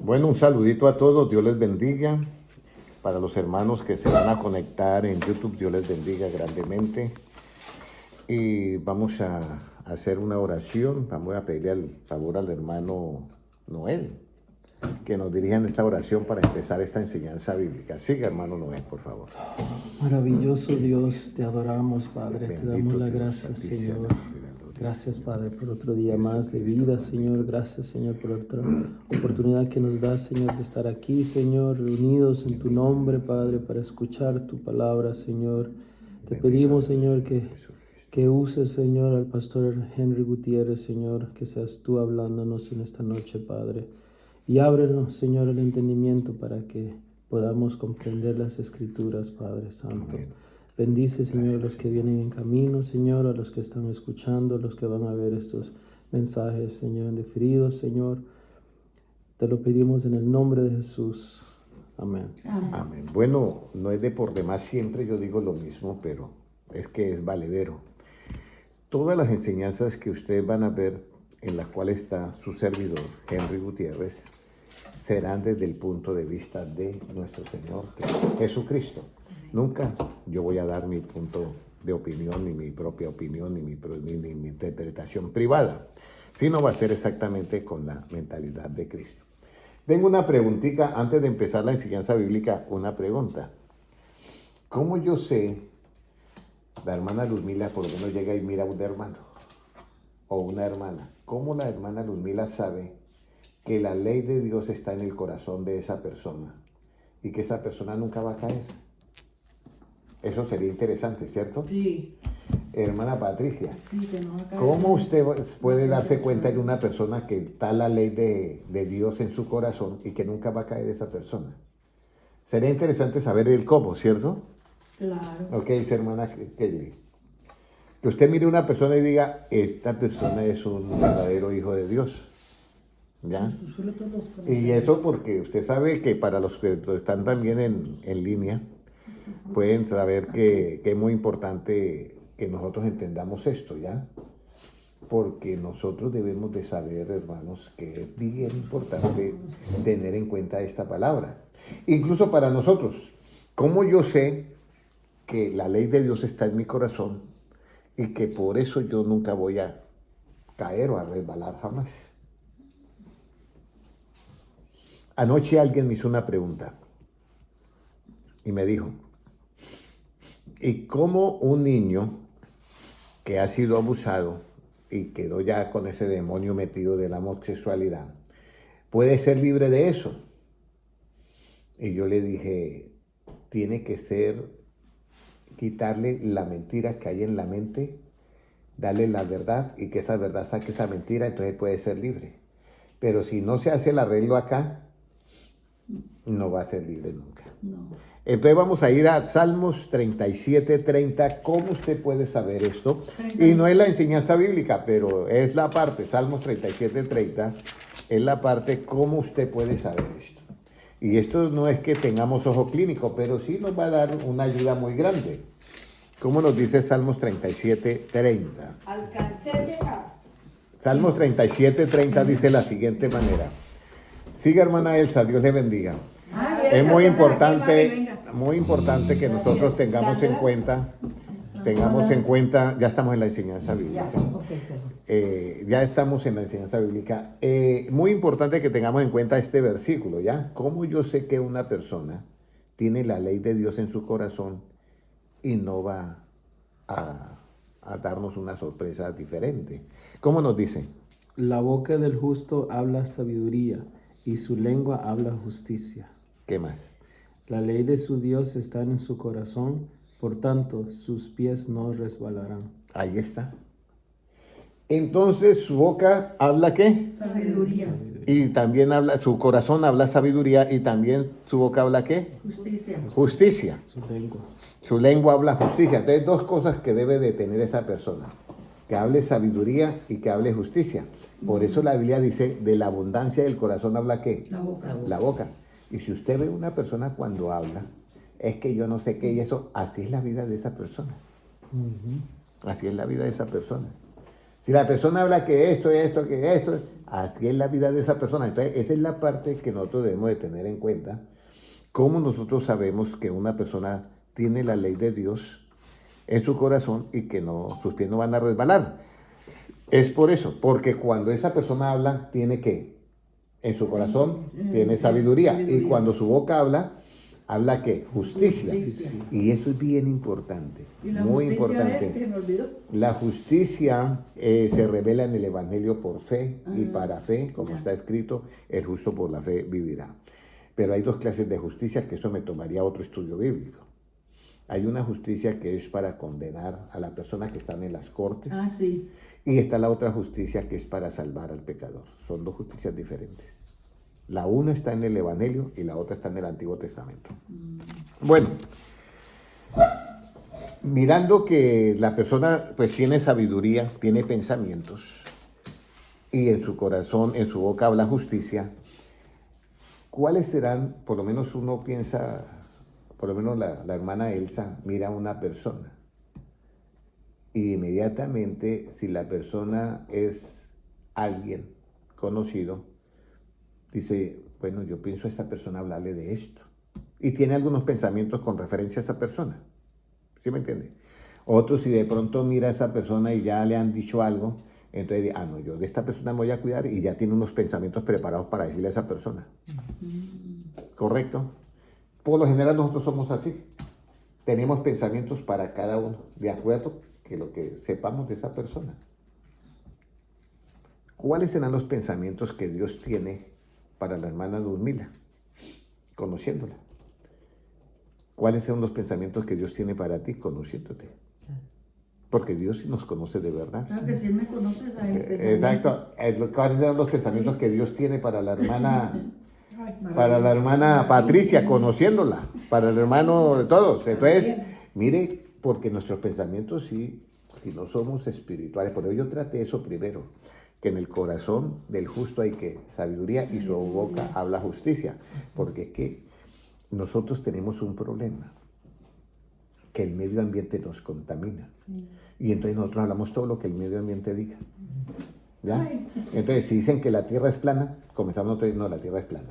Bueno, un saludito a todos, Dios les bendiga. Para los hermanos que se van a conectar en YouTube, Dios les bendiga grandemente. Y vamos a hacer una oración. Vamos a pedirle al favor al hermano Noel que nos dirijan esta oración para empezar esta enseñanza bíblica. Siga, hermano Noel, por favor. Maravilloso Dios, te adoramos, Padre. Bendito te damos la Dios, gracia, santísima Señor. la gloria. Gracias, Padre, por otro día más de vida, Señor. Gracias, Señor, por otra oportunidad que nos das, Señor, de estar aquí, Señor, reunidos en tu nombre, Padre, para escuchar tu palabra, Señor. Te pedimos, Señor, que uses, Señor, al pastor Henry Gutiérrez, Señor, que seas tú hablándonos en esta noche, Padre. Y ábrenos, Señor, el entendimiento para que podamos comprender las Escrituras, Padre Santo. Amén. Bendice, Señor, a los que vienen en camino, Señor, a los que están escuchando, a los que van a ver estos mensajes, Señor, diferidos, Señor. Te lo pedimos en el nombre de Jesús. Amén. Amén. Bueno, no es de por demás, siempre yo digo lo mismo, pero es que es valedero. Todas las enseñanzas que ustedes van a ver en las cuales está su servidor, Henry Gutiérrez, serán desde el punto de vista de nuestro Señor Jesucristo. Nunca yo voy a dar mi punto de opinión, ni mi propia opinión, ni mi interpretación privada, sino va a ser exactamente con la mentalidad de Cristo. Tengo una preguntita, antes de empezar la enseñanza bíblica, una pregunta. ¿Cómo yo sé, la hermana Luzmila por lo menos llega y mira a un hermano o una hermana, cómo la hermana Luzmila sabe que la ley de Dios está en el corazón de esa persona y que esa persona nunca va a caer? Eso sería interesante, ¿cierto? Sí. Hermana Patricia, Sí, que no va a caer. ¿cómo usted puede darse cuenta de una persona que está la ley de Dios en su corazón y que nunca va a caer esa persona? Sería interesante saber el cómo, ¿cierto? Claro. ¿Ok, dice hermana Kelly? Que usted mire a una persona y diga, esta persona es un verdadero hijo de Dios. ¿Ya? Y eso porque usted sabe que para los que están también en línea, pueden saber que es muy importante que nosotros entendamos esto, ¿ya? Porque nosotros debemos de saber, hermanos, que es bien importante tener en cuenta esta palabra. Incluso para nosotros, ¿cómo yo sé que la ley de Dios está en mi corazón y que por eso yo nunca voy a caer o a resbalar jamás? Anoche alguien me hizo una pregunta y me dijo, ¿y cómo un niño que ha sido abusado y quedó ya con ese demonio metido de la homosexualidad puede ser libre de eso? Y yo le dije, tiene que ser quitarle la mentira que hay en la mente, darle la verdad y que esa verdad saque esa mentira, entonces puede ser libre. Pero si no se hace el arreglo acá, no va a ser libre nunca. No. Entonces vamos a ir a Salmos 37:30. ¿Cómo usted puede saber esto? Y no es la enseñanza bíblica, pero es la parte, Salmos 37:30, es la parte cómo usted puede saber esto. Y esto no es que tengamos ojo clínico, pero sí nos va a dar una ayuda muy grande. ¿Cómo nos dice Salmos 37:30? Alcancé a llegar. Salmos 37:30 dice de la siguiente manera. Siga, hermana Elsa, Dios le bendiga. Es muy importante que nosotros tengamos en cuenta, ya estamos en la enseñanza bíblica. Ya estamos en la enseñanza bíblica. Muy importante que tengamos en cuenta este versículo, ¿ya? ¿Cómo yo sé que una persona tiene la ley de Dios en su corazón y no va a darnos una sorpresa diferente? ¿Cómo nos dice? La boca del justo habla sabiduría y su lengua habla justicia. ¿Qué más? La ley de su Dios está en su corazón, por tanto sus pies no resbalarán. Ahí está. Entonces su boca habla ¿qué? Sabiduría. Y también habla, su corazón habla sabiduría y también su boca habla ¿qué? Justicia. Justicia. Su lengua. Su lengua habla justicia. Entonces, dos cosas que debe de tener esa persona. Que hable sabiduría y que hable justicia. Por eso la Biblia dice, de la abundancia del corazón habla ¿qué? La boca. La boca. Y si usted ve una persona cuando habla, es que yo no sé qué y eso, así es la vida de esa persona. Así es la vida de esa persona. Si la persona habla que esto, así es la vida de esa persona. Entonces, esa es la parte que nosotros debemos de tener en cuenta. ¿Cómo nosotros sabemos que una persona tiene la ley de Dios en su corazón y que no, sus pies no van a resbalar? Es por eso, porque cuando esa persona habla, tiene que, en su corazón, tiene sabiduría. Y cuando su boca habla que justicia. Y eso es bien importante, ¿Y la muy justicia importante. es? Que me olvidó. La justicia se revela en el Evangelio por fe y para fe, como Ya. está escrito, el justo por la fe vivirá. Pero hay dos clases de justicia que eso me tomaría otro estudio bíblico. Hay una justicia que es para condenar a la persona que están en las cortes. Ah, sí. Y está la otra justicia que es para salvar al pecador. Son dos justicias diferentes. La una está en el Evangelio y la otra está en el Antiguo Testamento. Bueno, mirando que la persona pues tiene sabiduría, tiene pensamientos y en su corazón, en su boca habla justicia, ¿cuáles serán? Por lo menos uno piensa, por lo menos la hermana Elsa mira a una persona. Y inmediatamente, si la persona es alguien conocido, dice, bueno, yo pienso a esta persona hablarle de esto. Y tiene algunos pensamientos con referencia a esa persona. ¿Sí me entiende? Otros, si de pronto mira a esa persona y ya le han dicho algo, entonces dice, no, yo de esta persona me voy a cuidar y ya tiene unos pensamientos preparados para decirle a esa persona. ¿Correcto? Por lo general nosotros somos así. Tenemos pensamientos para cada uno, de acuerdo que lo que sepamos de esa persona. ¿Cuáles serán los pensamientos que Dios tiene para la hermana Ludmila, conociéndola? ¿Cuáles son los pensamientos que Dios tiene para ti, conociéndote? Porque Dios sí nos conoce de verdad. Claro que sí me conoces a él. Exacto. ¿Cuáles serán los pensamientos que Dios tiene para la hermana, Ay, para la hermana Patricia, conociéndola? Para el hermano de todos. Entonces, mire, porque nuestros pensamientos sí, si no somos espirituales. Por eso yo traté eso primero, que en el corazón del justo hay que sabiduría y su boca habla justicia. Porque es que nosotros tenemos un problema, que el medio ambiente nos contamina. Y entonces nosotros hablamos todo lo que el medio ambiente diga. ¿Ya? Ay. Entonces, si dicen que la Tierra es plana, comenzamos nosotros diciendo, no, la Tierra es plana.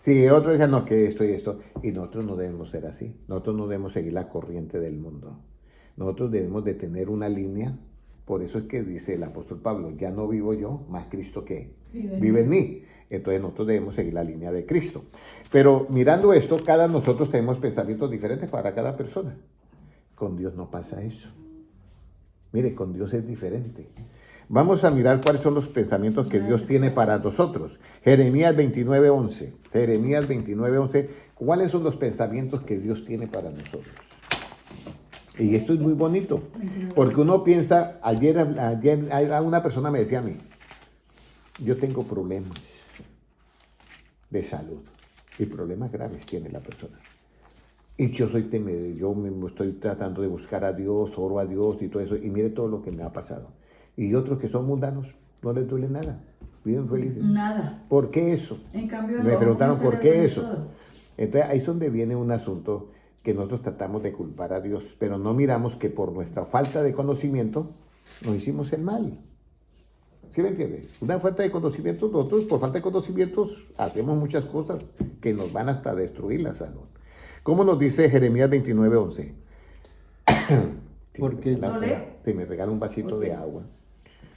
Si otros dicen, no, que esto y esto. Y nosotros no debemos ser así. Nosotros no debemos seguir la corriente del mundo. Nosotros debemos de tener una línea. Por eso es que dice el apóstol Pablo, ya no vivo yo, más Cristo que vive en mí. Entonces nosotros debemos seguir la línea de Cristo. Pero mirando esto, cada nosotros tenemos pensamientos diferentes para cada persona. Con Dios no pasa eso. Mire, con Dios es diferente. Vamos a mirar cuáles son los pensamientos que Dios tiene para nosotros. Jeremías 29:11. Jeremías 29:11. ¿Cuáles son los pensamientos que Dios tiene para nosotros? Y esto es muy bonito, porque uno piensa, ayer una persona me decía a mí, yo tengo problemas de salud y problemas graves tiene la persona. Y yo soy temeroso, yo me estoy tratando de buscar a Dios, oro a Dios y todo eso, y mire todo lo que me ha pasado. Y otros que son mundanos, no les duele nada, viven felices. Nada. ¿Por qué eso? En cambio, Me preguntaron por qué eso. Todo. Entonces ahí es donde viene un asunto que nosotros tratamos de culpar a Dios, pero no miramos que por nuestra falta de conocimiento nos hicimos el mal. ¿Sí me entiende? Una falta de conocimiento, nosotros por falta de conocimientos hacemos muchas cosas que nos van hasta destruir la salud. ¿Cómo nos dice Jeremías 29:11? Porque Si me regala un vasito de agua.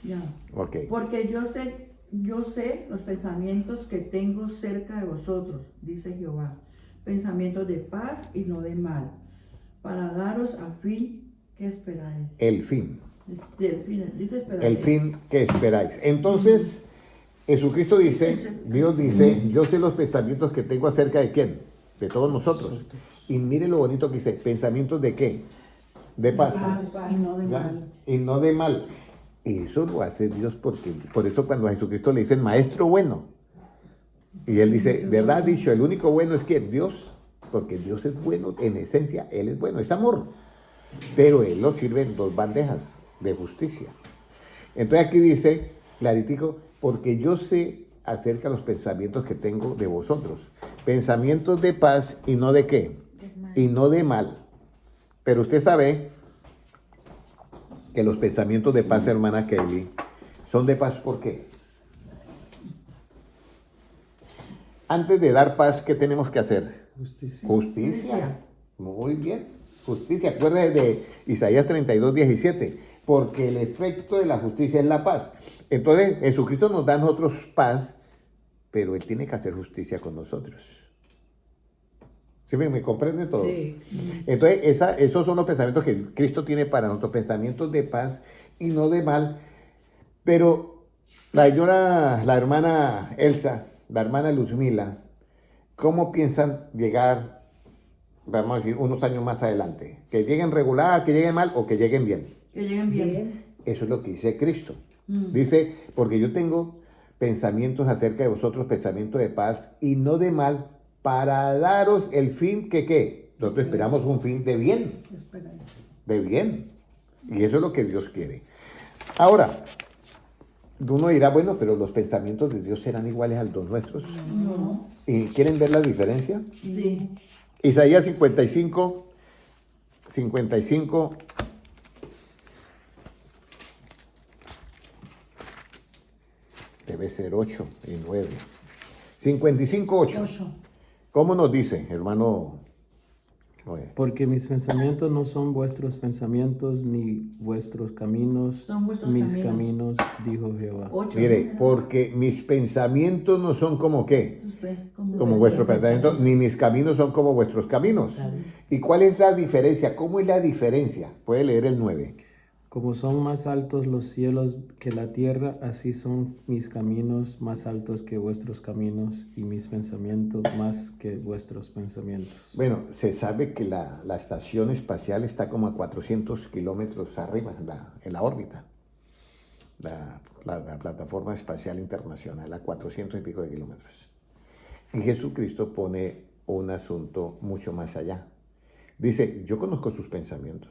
Ya. Ok. Porque yo sé los pensamientos que tengo cerca de vosotros, dice Jehová. Pensamientos de paz y no de mal, para daros al fin que esperáis. El fin. El fin, dice esperáis. El fin que esperáis. Entonces, Jesucristo dice, Dios dice, yo sé los pensamientos que tengo acerca de quién, de todos nosotros. Y mire lo bonito que dice, pensamientos de qué, de paz. Y no de ¿Ya? mal. Y no de mal. Y eso lo hace Dios porque, por eso cuando a Jesucristo le dicen maestro bueno, y él dice, verdad ha dicho, el único bueno es ¿quién? Dios, porque Dios es bueno, en esencia, Él es bueno, es amor. Pero Él lo sirve en dos bandejas de justicia. Entonces aquí dice, claritico, porque yo sé acerca de los pensamientos que tengo de vosotros. Pensamientos de paz y no de qué, y no de mal. Pero usted sabe que los pensamientos de paz, hermana Kelly, son de paz. ¿Por qué? Antes de dar paz, ¿qué tenemos que hacer? Justicia. Justicia. Muy bien. Justicia. Acuérdate de Isaías 32:17. Porque el efecto de la justicia es la paz. Entonces, Jesucristo nos da a nosotros paz, pero Él tiene que hacer justicia con nosotros. ¿Sí me comprenden todos? Sí. Entonces, esos son los pensamientos que Cristo tiene para nosotros, pensamientos de paz y no de mal. Pero la hermana Elsa, la hermana Luzmila, ¿cómo piensan llegar, vamos a decir, unos años más adelante? ¿Que lleguen regular, que lleguen mal o que lleguen bien? Que lleguen bien. Bien. Eso es lo que dice Cristo. Dice, porque yo tengo pensamientos acerca de vosotros, pensamientos de paz y no de mal, para daros el fin que, ¿qué? Nosotros esperamos un fin de bien. De bien. Y eso es lo que Dios quiere. Ahora, uno dirá, bueno, pero los pensamientos de Dios serán iguales a los nuestros. No. ¿Y quieren ver la diferencia? Sí. Isaías 55, debe ser 8 y 9. 55, 8. 8. ¿Cómo nos dice, hermano Noé? Porque mis pensamientos no son vuestros pensamientos, ni vuestros caminos, Son vuestros mis caminos. caminos, dijo Jehová. 8. Mire, porque mis pensamientos no son como qué, como vuestros pensamientos, ni mis caminos son como vuestros caminos. Claro. ¿Y cuál es la diferencia? ¿Cómo es la diferencia? Puede leer el 9. Como son más altos los cielos que la tierra, así son mis caminos más altos que vuestros caminos, y mis pensamientos más que vuestros pensamientos. Bueno, se sabe que la estación espacial está como a 400 kilómetros arriba en la órbita. La plataforma espacial internacional, a 400 y pico de kilómetros. Y Jesucristo pone un asunto mucho más allá. Dice, yo conozco sus pensamientos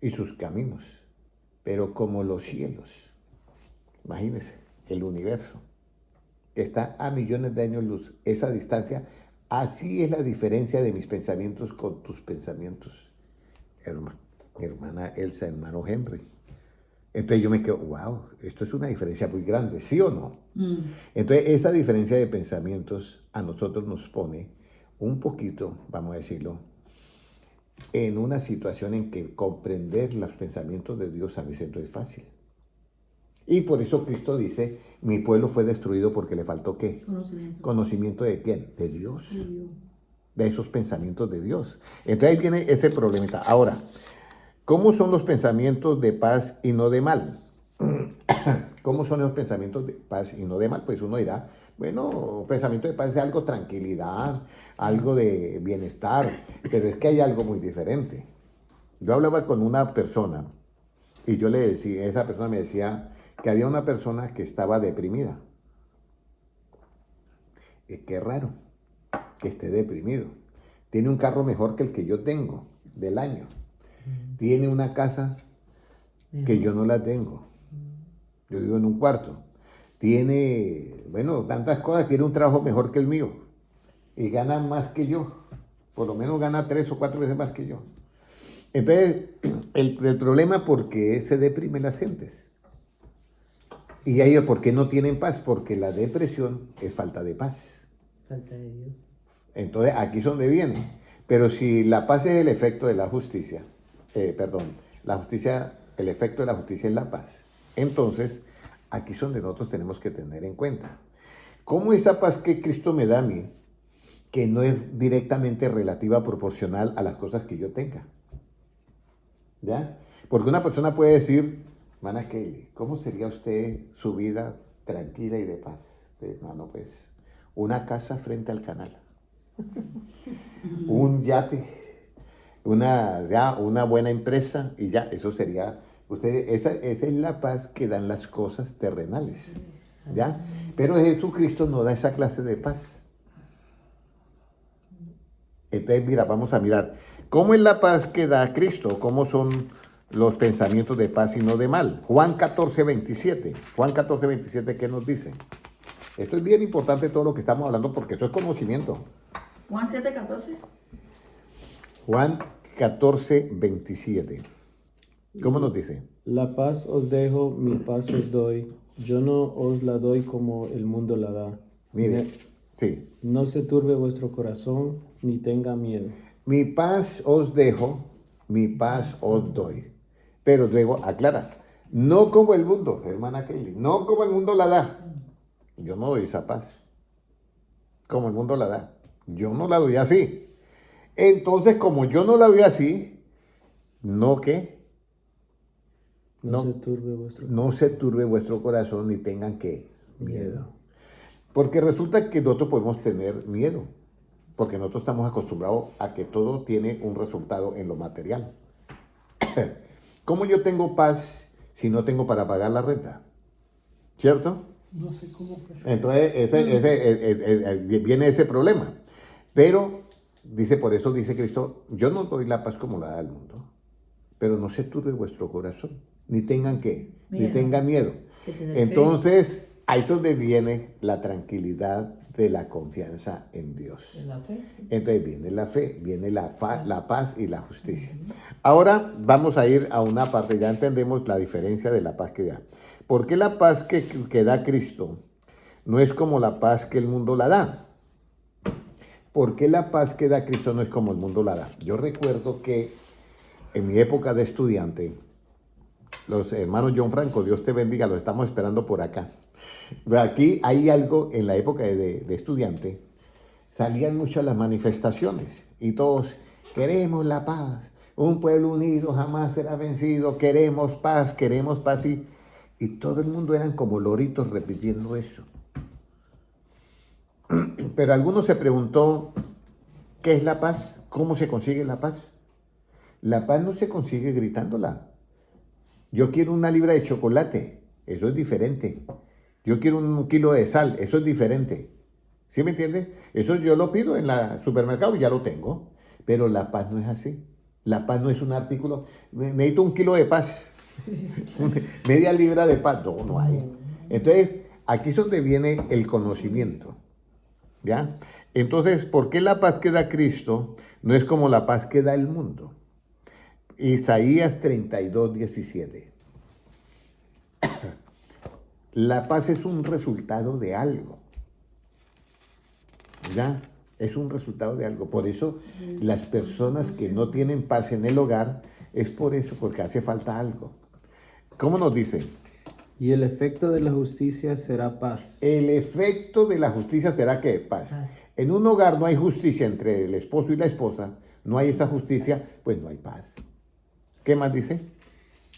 y sus caminos, pero como los cielos, imagínense, el universo, que está a millones de años luz, esa distancia, así es la diferencia de mis pensamientos con tus pensamientos, hermana Elsa, hermano Henry. Entonces yo me quedo, wow, esto es una diferencia muy grande, ¿sí o no? Entonces esa diferencia de pensamientos a nosotros nos pone un poquito, vamos a decirlo, en una situación en que comprender los pensamientos de Dios a veces no es fácil. Y por eso Cristo dice, mi pueblo fue destruido porque le faltó ¿qué? Conocimiento. ¿Conocimiento de quién? De Dios. De esos pensamientos de Dios. Entonces ahí viene ese problemita. Ahora, ¿cómo son los pensamientos de paz y no de mal? ¿Cómo son los pensamientos de paz y no de mal? Pues uno dirá, bueno, pensamiento de paz es algo tranquilidad, algo de bienestar, pero es que hay algo muy diferente. Yo hablaba con una persona y yo le decía, esa persona me decía que había una persona que estaba deprimida. Qué raro que esté deprimido. Tiene un carro mejor que el que yo tengo del año. Tiene una casa que yo no la tengo. Yo vivo en un cuarto. Tiene, bueno, tantas cosas, tiene un trabajo mejor que el mío. Y gana más que yo. Por lo menos gana 3 o 4 veces más que yo. Entonces, el problema por qué se deprimen las gentes. Y ahí, ¿por qué no tienen paz? Porque la depresión es falta de paz. Falta de Dios. Entonces, aquí es donde viene. Pero si la paz es el efecto de la justicia, la justicia, el efecto de la justicia es la paz. Entonces, aquí es donde nosotros tenemos que tener en cuenta. ¿Cómo esa paz que Cristo me da a mí, que no es directamente relativa, proporcional a las cosas que yo tenga? ¿Ya? Porque una persona puede decir, hermana Kelly, ¿cómo sería usted su vida tranquila y de paz? Hermano, pues, una casa frente al canal. Un yate, una buena empresa y ya, eso sería, esa es la paz que dan las cosas terrenales, ¿ya? Pero Jesucristo no da esa clase de paz. Entonces, mira, vamos a mirar, ¿cómo es la paz que da Cristo? ¿Cómo son los pensamientos de paz y no de mal? Juan 14:27. Juan 14:27, ¿qué nos dice? Esto es bien importante todo lo que estamos hablando porque esto es conocimiento. Juan 7:14. Juan 14:27. ¿Cómo nos dice? La paz os dejo, mi paz os doy. Yo no os la doy como el mundo la da. Mire, sí. No se turbe vuestro corazón, ni tenga miedo. Mi paz os dejo, mi paz os doy. Pero luego aclara, no como el mundo, hermana Kelly, no como el mundo la da. Yo no doy esa paz como el mundo la da. Yo no la doy así. Entonces, como yo no la doy así, no que No se turbe vuestro no se turbe vuestro corazón ni tengan que miedo. Porque resulta que nosotros podemos tener miedo, porque nosotros estamos acostumbrados a que todo tiene un resultado en lo material. ¿Cómo yo tengo paz si no tengo para pagar la renta? ¿Cierto? No sé cómo. Entonces viene ese problema. Pero dice, por eso dice Cristo, yo no doy la paz como la da el mundo, pero no se turbe vuestro corazón, ni tengan que, ni Miedo. tengan miedo. Que tener Entonces, ahí es donde viene la tranquilidad de la confianza en Dios. ¿De la fe? Entonces viene la fe, viene la paz y la justicia. Ahora vamos a ir a una parte, ya entendemos la diferencia de la paz que da. ¿Por qué la paz que da Cristo no es como la paz que el mundo la da? ¿Por qué la paz que da Cristo no es como el mundo la da? Yo recuerdo que en mi época de estudiante, los hermanos John Franco, Dios te bendiga, los estamos esperando por acá. Aquí hay algo, en la época de estudiante, salían muchas las manifestaciones y todos, queremos la paz, un pueblo unido jamás será vencido, queremos paz y todo el mundo eran como loritos repitiendo eso. Pero alguno se preguntó, ¿qué es la paz? ¿Cómo se consigue la paz? La paz no se consigue gritándola. Yo quiero una libra de chocolate, eso es diferente. Yo quiero 1 kilo de sal, eso es diferente. ¿Sí me entiende? Eso yo lo pido en el supermercado y ya lo tengo. Pero la paz no es así. La paz no es un artículo. Necesito 1 kilo de paz. Media libra de paz. No, no hay. Entonces, aquí es donde viene el conocimiento. ¿Ya? Entonces, ¿por qué la paz que da Cristo no es como la paz que da el mundo? Isaías 32:17. La paz es un resultado de algo. ¿Ya? Es un resultado de algo. Por eso las personas que no tienen paz en el hogar es por eso, porque hace falta algo. ¿Cómo nos dice? Y el efecto de la justicia será paz. El efecto de la justicia será que paz. En un hogar no hay justicia entre el esposo y la esposa, no hay esa justicia, pues no hay paz. ¿Qué más dice?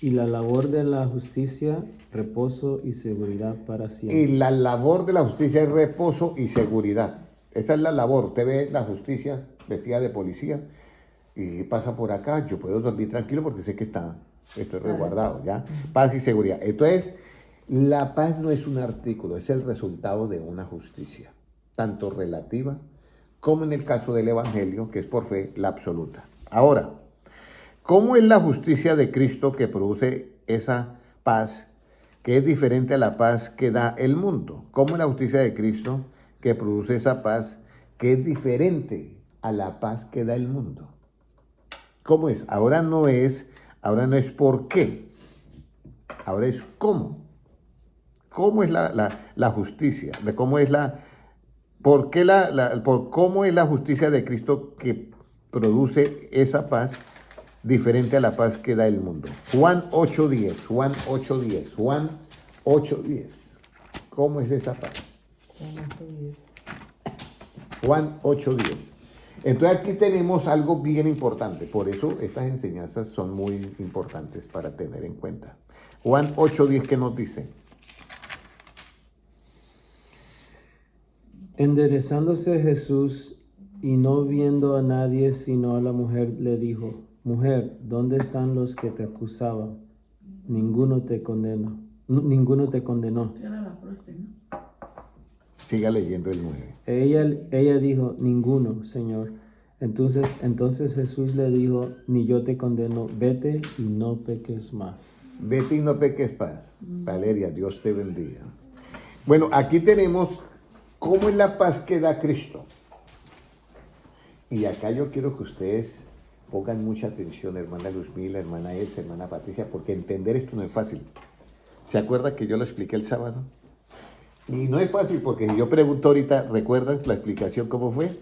Y la labor de la justicia, reposo y seguridad para Y siempre. la labor de la justicia es reposo y seguridad. Esa es la labor. Usted ve la justicia vestida de policía y pasa por acá, yo puedo dormir tranquilo porque sé que estoy resguardado, ¿ya? Paz y seguridad. Entonces, la paz no es un artículo, es el resultado de una justicia, tanto relativa como en el caso del Evangelio, que es por fe, la absoluta. Ahora, ¿cómo es la justicia de Cristo que produce esa paz que es diferente a la paz que da el mundo? ¿Cómo es la justicia de Cristo que produce esa paz que es diferente a la paz que da el mundo? ¿Cómo es? Ahora no es por qué, ahora es cómo. ¿Cómo es la justicia? ¿Cómo es cómo es la justicia de Cristo que produce esa paz diferente a la paz que da el mundo? Juan 8:10, Juan 8:10, Juan 8:10. ¿Cómo es esa paz? Juan 8:10. Entonces aquí tenemos algo bien importante, por eso estas enseñanzas son muy importantes para tener en cuenta. Juan 8:10, ¿qué nos dice? Enderezándose Jesús y no viendo a nadie sino a la mujer, le dijo: Mujer, ¿dónde están los que te acusaban? Ninguno te condenó. Ninguno te condenó. Era la próspera, ¿no? Siga leyendo el 9. Ella dijo: Ninguno, Señor. Entonces Jesús le dijo: Ni yo te condeno, vete y no peques más. Vete y no peques paz. Valeria, Dios te bendiga. Bueno, aquí tenemos cómo es la paz que da Cristo. Y acá yo quiero que ustedes Pongan mucha atención, hermana Luzmila, hermana Elsa, hermana Patricia, porque entender esto no es fácil. ¿Se acuerda que yo lo expliqué el sábado? Y no es fácil porque si yo pregunto ahorita, ¿recuerdan la explicación cómo fue?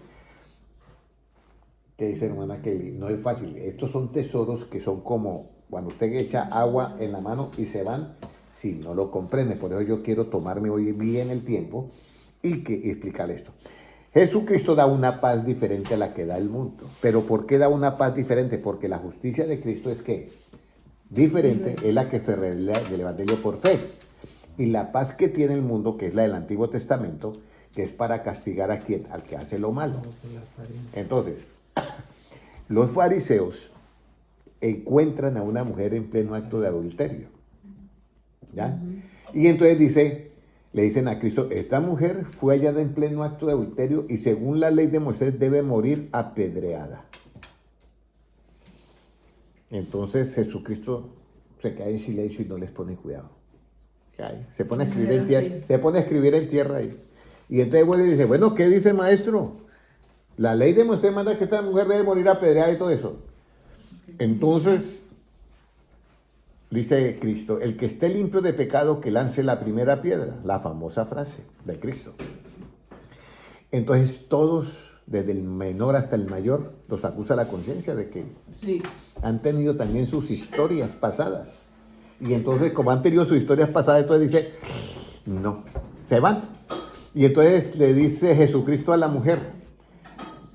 Que dice hermana Kelly, no es fácil. Estos son tesoros que son como cuando usted echa agua en la mano y se van si no lo comprende. Por eso yo quiero tomarme hoy bien el tiempo y explicar esto. Jesucristo da una paz diferente a la que da el mundo. ¿Pero por qué da una paz diferente? Porque la justicia de Cristo es ¿qué? Diferente, es la que se revela del Evangelio por fe. Y la paz que tiene el mundo, que es la del Antiguo Testamento, que es para castigar a quien, al que hace lo malo. Entonces, los fariseos encuentran a una mujer en pleno acto de adulterio. ¿Ya? Y entonces le dicen a Cristo, esta mujer fue hallada en pleno acto de adulterio y según la ley de Moisés debe morir apedreada. Entonces Jesucristo se cae en silencio y no les pone cuidado. Se pone a escribir en tierra ahí. Y entonces vuelve y dice, bueno, ¿qué dice maestro? La ley de Moisés manda que esta mujer debe morir apedreada y todo eso. Entonces, dice Cristo, el que esté limpio de pecado que lance la primera piedra, la famosa frase de Cristo. Entonces todos, desde el menor hasta el mayor, los acusa la conciencia de que han tenido también sus historias pasadas. Y entonces, como han tenido sus historias pasadas, entonces dice, no, se van. Y entonces le dice Jesucristo a la mujer,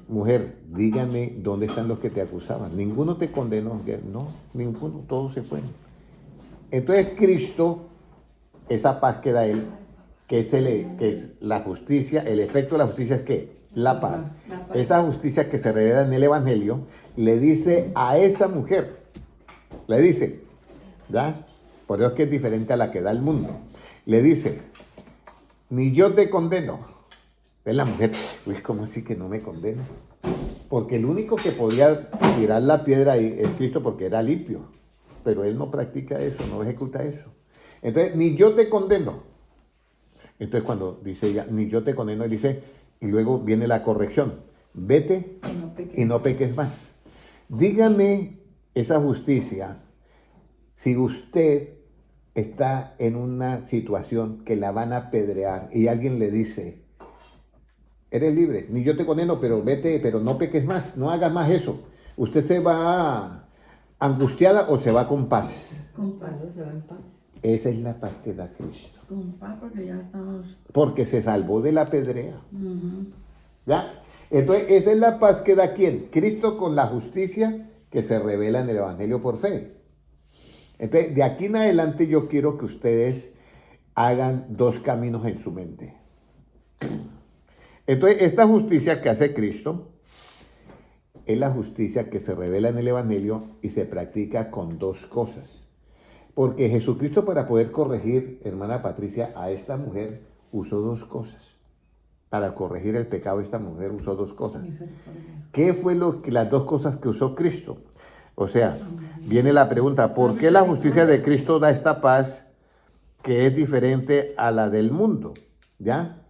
mujer, dígame dónde están los que te acusaban. Ninguno te condenó. No, ninguno, todos se fueron. Entonces Cristo, esa paz que da Él, que es la justicia, el efecto de la justicia es ¿qué? La paz. Esa justicia que se revela en el Evangelio, le dice a esa mujer, le dice, ¿ya? Por eso es que es diferente a la que da el mundo. Le dice, ni yo te condeno. Es la mujer, uy, ¿cómo así que no me condena? Porque el único que podía tirar la piedra ahí es Cristo porque era limpio. Pero Él no practica eso, no ejecuta eso. Entonces, ni yo te condeno. Entonces, cuando dice ella, ni yo te condeno, Él dice, y luego viene la corrección. Vete y no peques más. Dígame esa justicia si usted está en una situación que la van a apedrear y alguien le dice, eres libre, ni yo te condeno, pero vete, pero no peques más, no hagas más eso. ¿Usted se va angustiada o se va con paz? Con paz. Se va en paz. Esa es la paz que da Cristo. Con paz porque ya estamos... Porque se salvó de la apedrea. ¿Ya? Entonces, esa es la paz que da ¿quién? Cristo con la justicia que se revela en el Evangelio por fe. Entonces, de aquí en adelante yo quiero que ustedes hagan dos caminos en su mente. Entonces, esta justicia que hace Cristo es la justicia que se revela en el Evangelio y se practica con dos cosas. Porque Jesucristo, para poder corregir, hermana Patricia, a esta mujer usó dos cosas. Para corregir el pecado de esta mujer usó dos cosas. ¿Qué fue las dos cosas que usó Cristo? O sea, viene la pregunta, ¿por qué la justicia de Cristo da esta paz que es diferente a la del mundo? ¿Ya?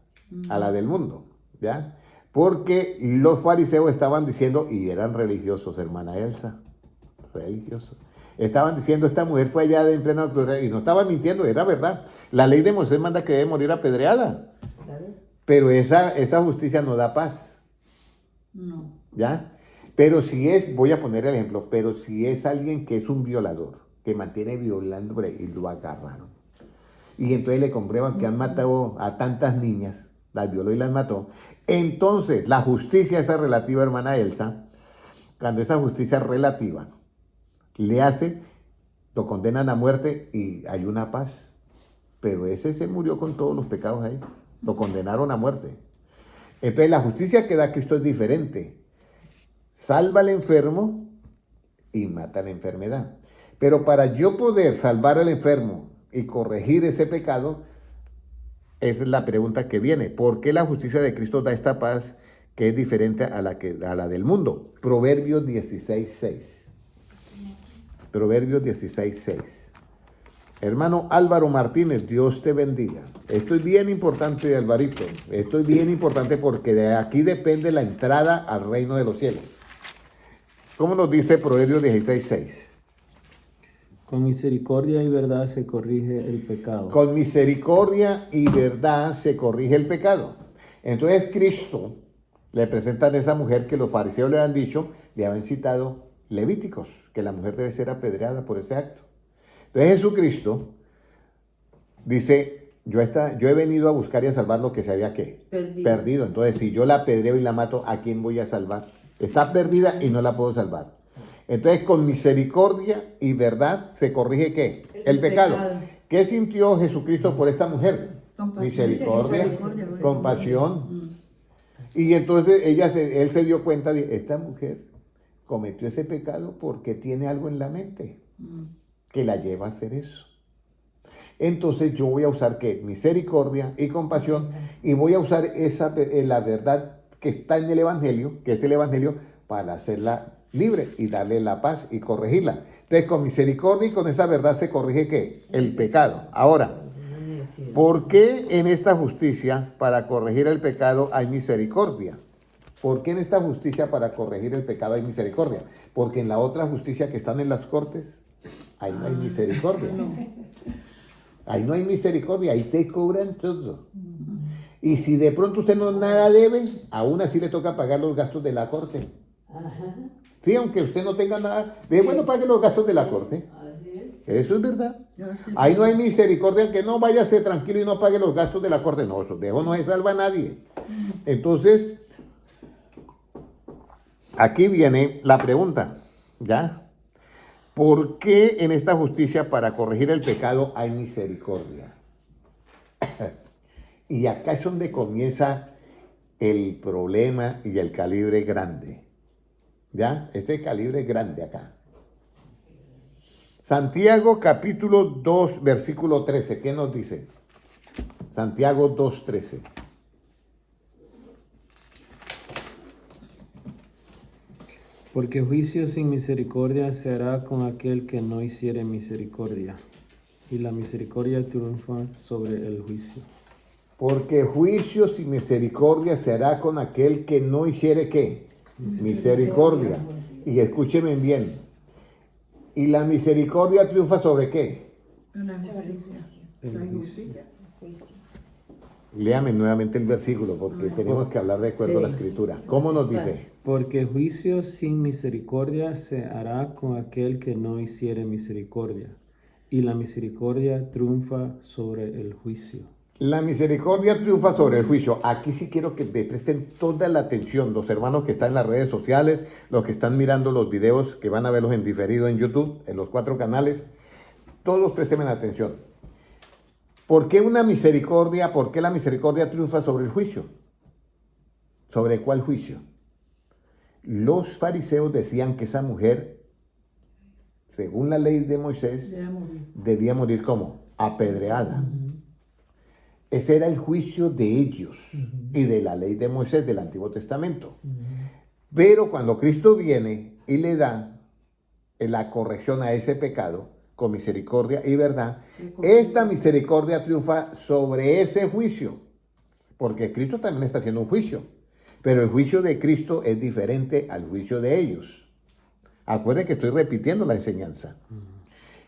A la del mundo, ¿ya? Porque los fariseos estaban diciendo, y eran religiosos, hermana Elsa, religiosos. Estaban diciendo, esta mujer fue allá en pleno adulterio, y no estaban mintiendo, era verdad. La ley de Moisés manda que debe morir apedreada. Pero esa justicia no da paz. No. ¿Ya? Pero si es, voy a poner el ejemplo, pero si es alguien que es un violador, que mantiene violando y lo agarraron, y entonces le comprueban que han matado a tantas niñas, las violó y las mató, entonces la justicia esa relativa, hermana Elsa, cuando esa justicia relativa le hace, lo condenan a muerte y hay una paz, pero ese se murió con todos los pecados ahí, lo condenaron a muerte. Entonces la justicia que da Cristo es diferente. Salva al enfermo y mata la enfermedad. Pero para yo poder salvar al enfermo y corregir ese pecado, esa es la pregunta que viene. ¿Por qué la justicia de Cristo da esta paz que es diferente a la del mundo? Proverbios 16:6. Proverbios 16:6. Hermano Álvaro Martínez, Dios te bendiga. Esto es bien importante, Alvarito. Esto es bien importante porque de aquí depende la entrada al reino de los cielos. ¿Cómo nos dice Proverbios 16:6? Con misericordia y verdad se corrige el pecado. Con misericordia y verdad se corrige el pecado. Entonces Cristo le presentan a esa mujer que los fariseos le han dicho, le habían citado Levíticos, que la mujer debe ser apedreada por ese acto. Entonces Jesucristo dice, yo he venido a buscar y a salvar lo que se había ¿qué? Perdido. Entonces, si yo la apedreo y la mato, ¿a quién voy a salvar? Está perdida y no la puedo salvar. Entonces, con misericordia y verdad se corrige ¿qué? El pecado. ¿Qué sintió Jesucristo por esta mujer? Misericordia, compasión. Y entonces él se dio cuenta de esta mujer cometió ese pecado porque tiene algo en la mente que la lleva a hacer eso. Entonces yo voy a usar ¿qué? Misericordia y compasión, y voy a usar la verdad que está en el Evangelio, que es el Evangelio, para hacerla libre y darle la paz y corregirla. Entonces con misericordia y con esa verdad se corrige ¿qué? El pecado. Ahora, ¿por qué en esta justicia para corregir el pecado hay misericordia? ¿Por qué en esta justicia para corregir el pecado hay misericordia? Porque en la otra justicia que están en las cortes, ahí no hay misericordia. Ahí no hay misericordia, ahí te cobran todo. Y si de pronto usted no nada debe, aún así le toca pagar los gastos de la corte. Sí, aunque usted no tenga nada, bueno, pague los gastos de la corte. Eso es verdad. Ahí no hay misericordia, que no váyase tranquilo y no pague los gastos de la corte. No, eso de eso no se salva a nadie. Entonces, aquí viene la pregunta, ¿ya? ¿Por qué en esta justicia para corregir el pecado hay misericordia? Y acá es donde comienza el problema y el calibre grande. ¿Ya? Este calibre grande acá. Santiago capítulo 2, versículo 13. ¿Qué nos dice? Santiago 2:13. Porque juicio sin misericordia se hará con aquel que no hiciere misericordia, y la misericordia triunfa sobre el juicio. Porque juicio sin misericordia se hará con aquel que no hiciere ¿qué? Misericordia. Y escúcheme bien. ¿Y la misericordia triunfa sobre qué? El juicio. Léame nuevamente el versículo porque tenemos que hablar de acuerdo a la escritura. ¿Cómo nos dice? Porque juicio sin misericordia se hará con aquel que no hiciere misericordia, y la misericordia triunfa sobre el juicio. La misericordia triunfa sobre el juicio. Aquí sí quiero que me presten toda la atención, los hermanos que están en las redes sociales, los que están mirando los videos, que van a verlos en diferido en YouTube, en los 4 canales. Todos presten atención. ¿Por qué una misericordia? ¿Por qué la misericordia triunfa sobre el juicio? ¿Sobre cuál juicio? Los fariseos decían que esa mujer, según la ley de Moisés, debía morir ¿cómo? Apedreada. Ese era el juicio de ellos y de la ley de Moisés del Antiguo Testamento. Pero cuando Cristo viene y le da la corrección a ese pecado con misericordia y verdad, esta misericordia triunfa sobre ese juicio. Porque Cristo también está haciendo un juicio. Pero el juicio de Cristo es diferente al juicio de ellos. Acuérdense que estoy repitiendo la enseñanza.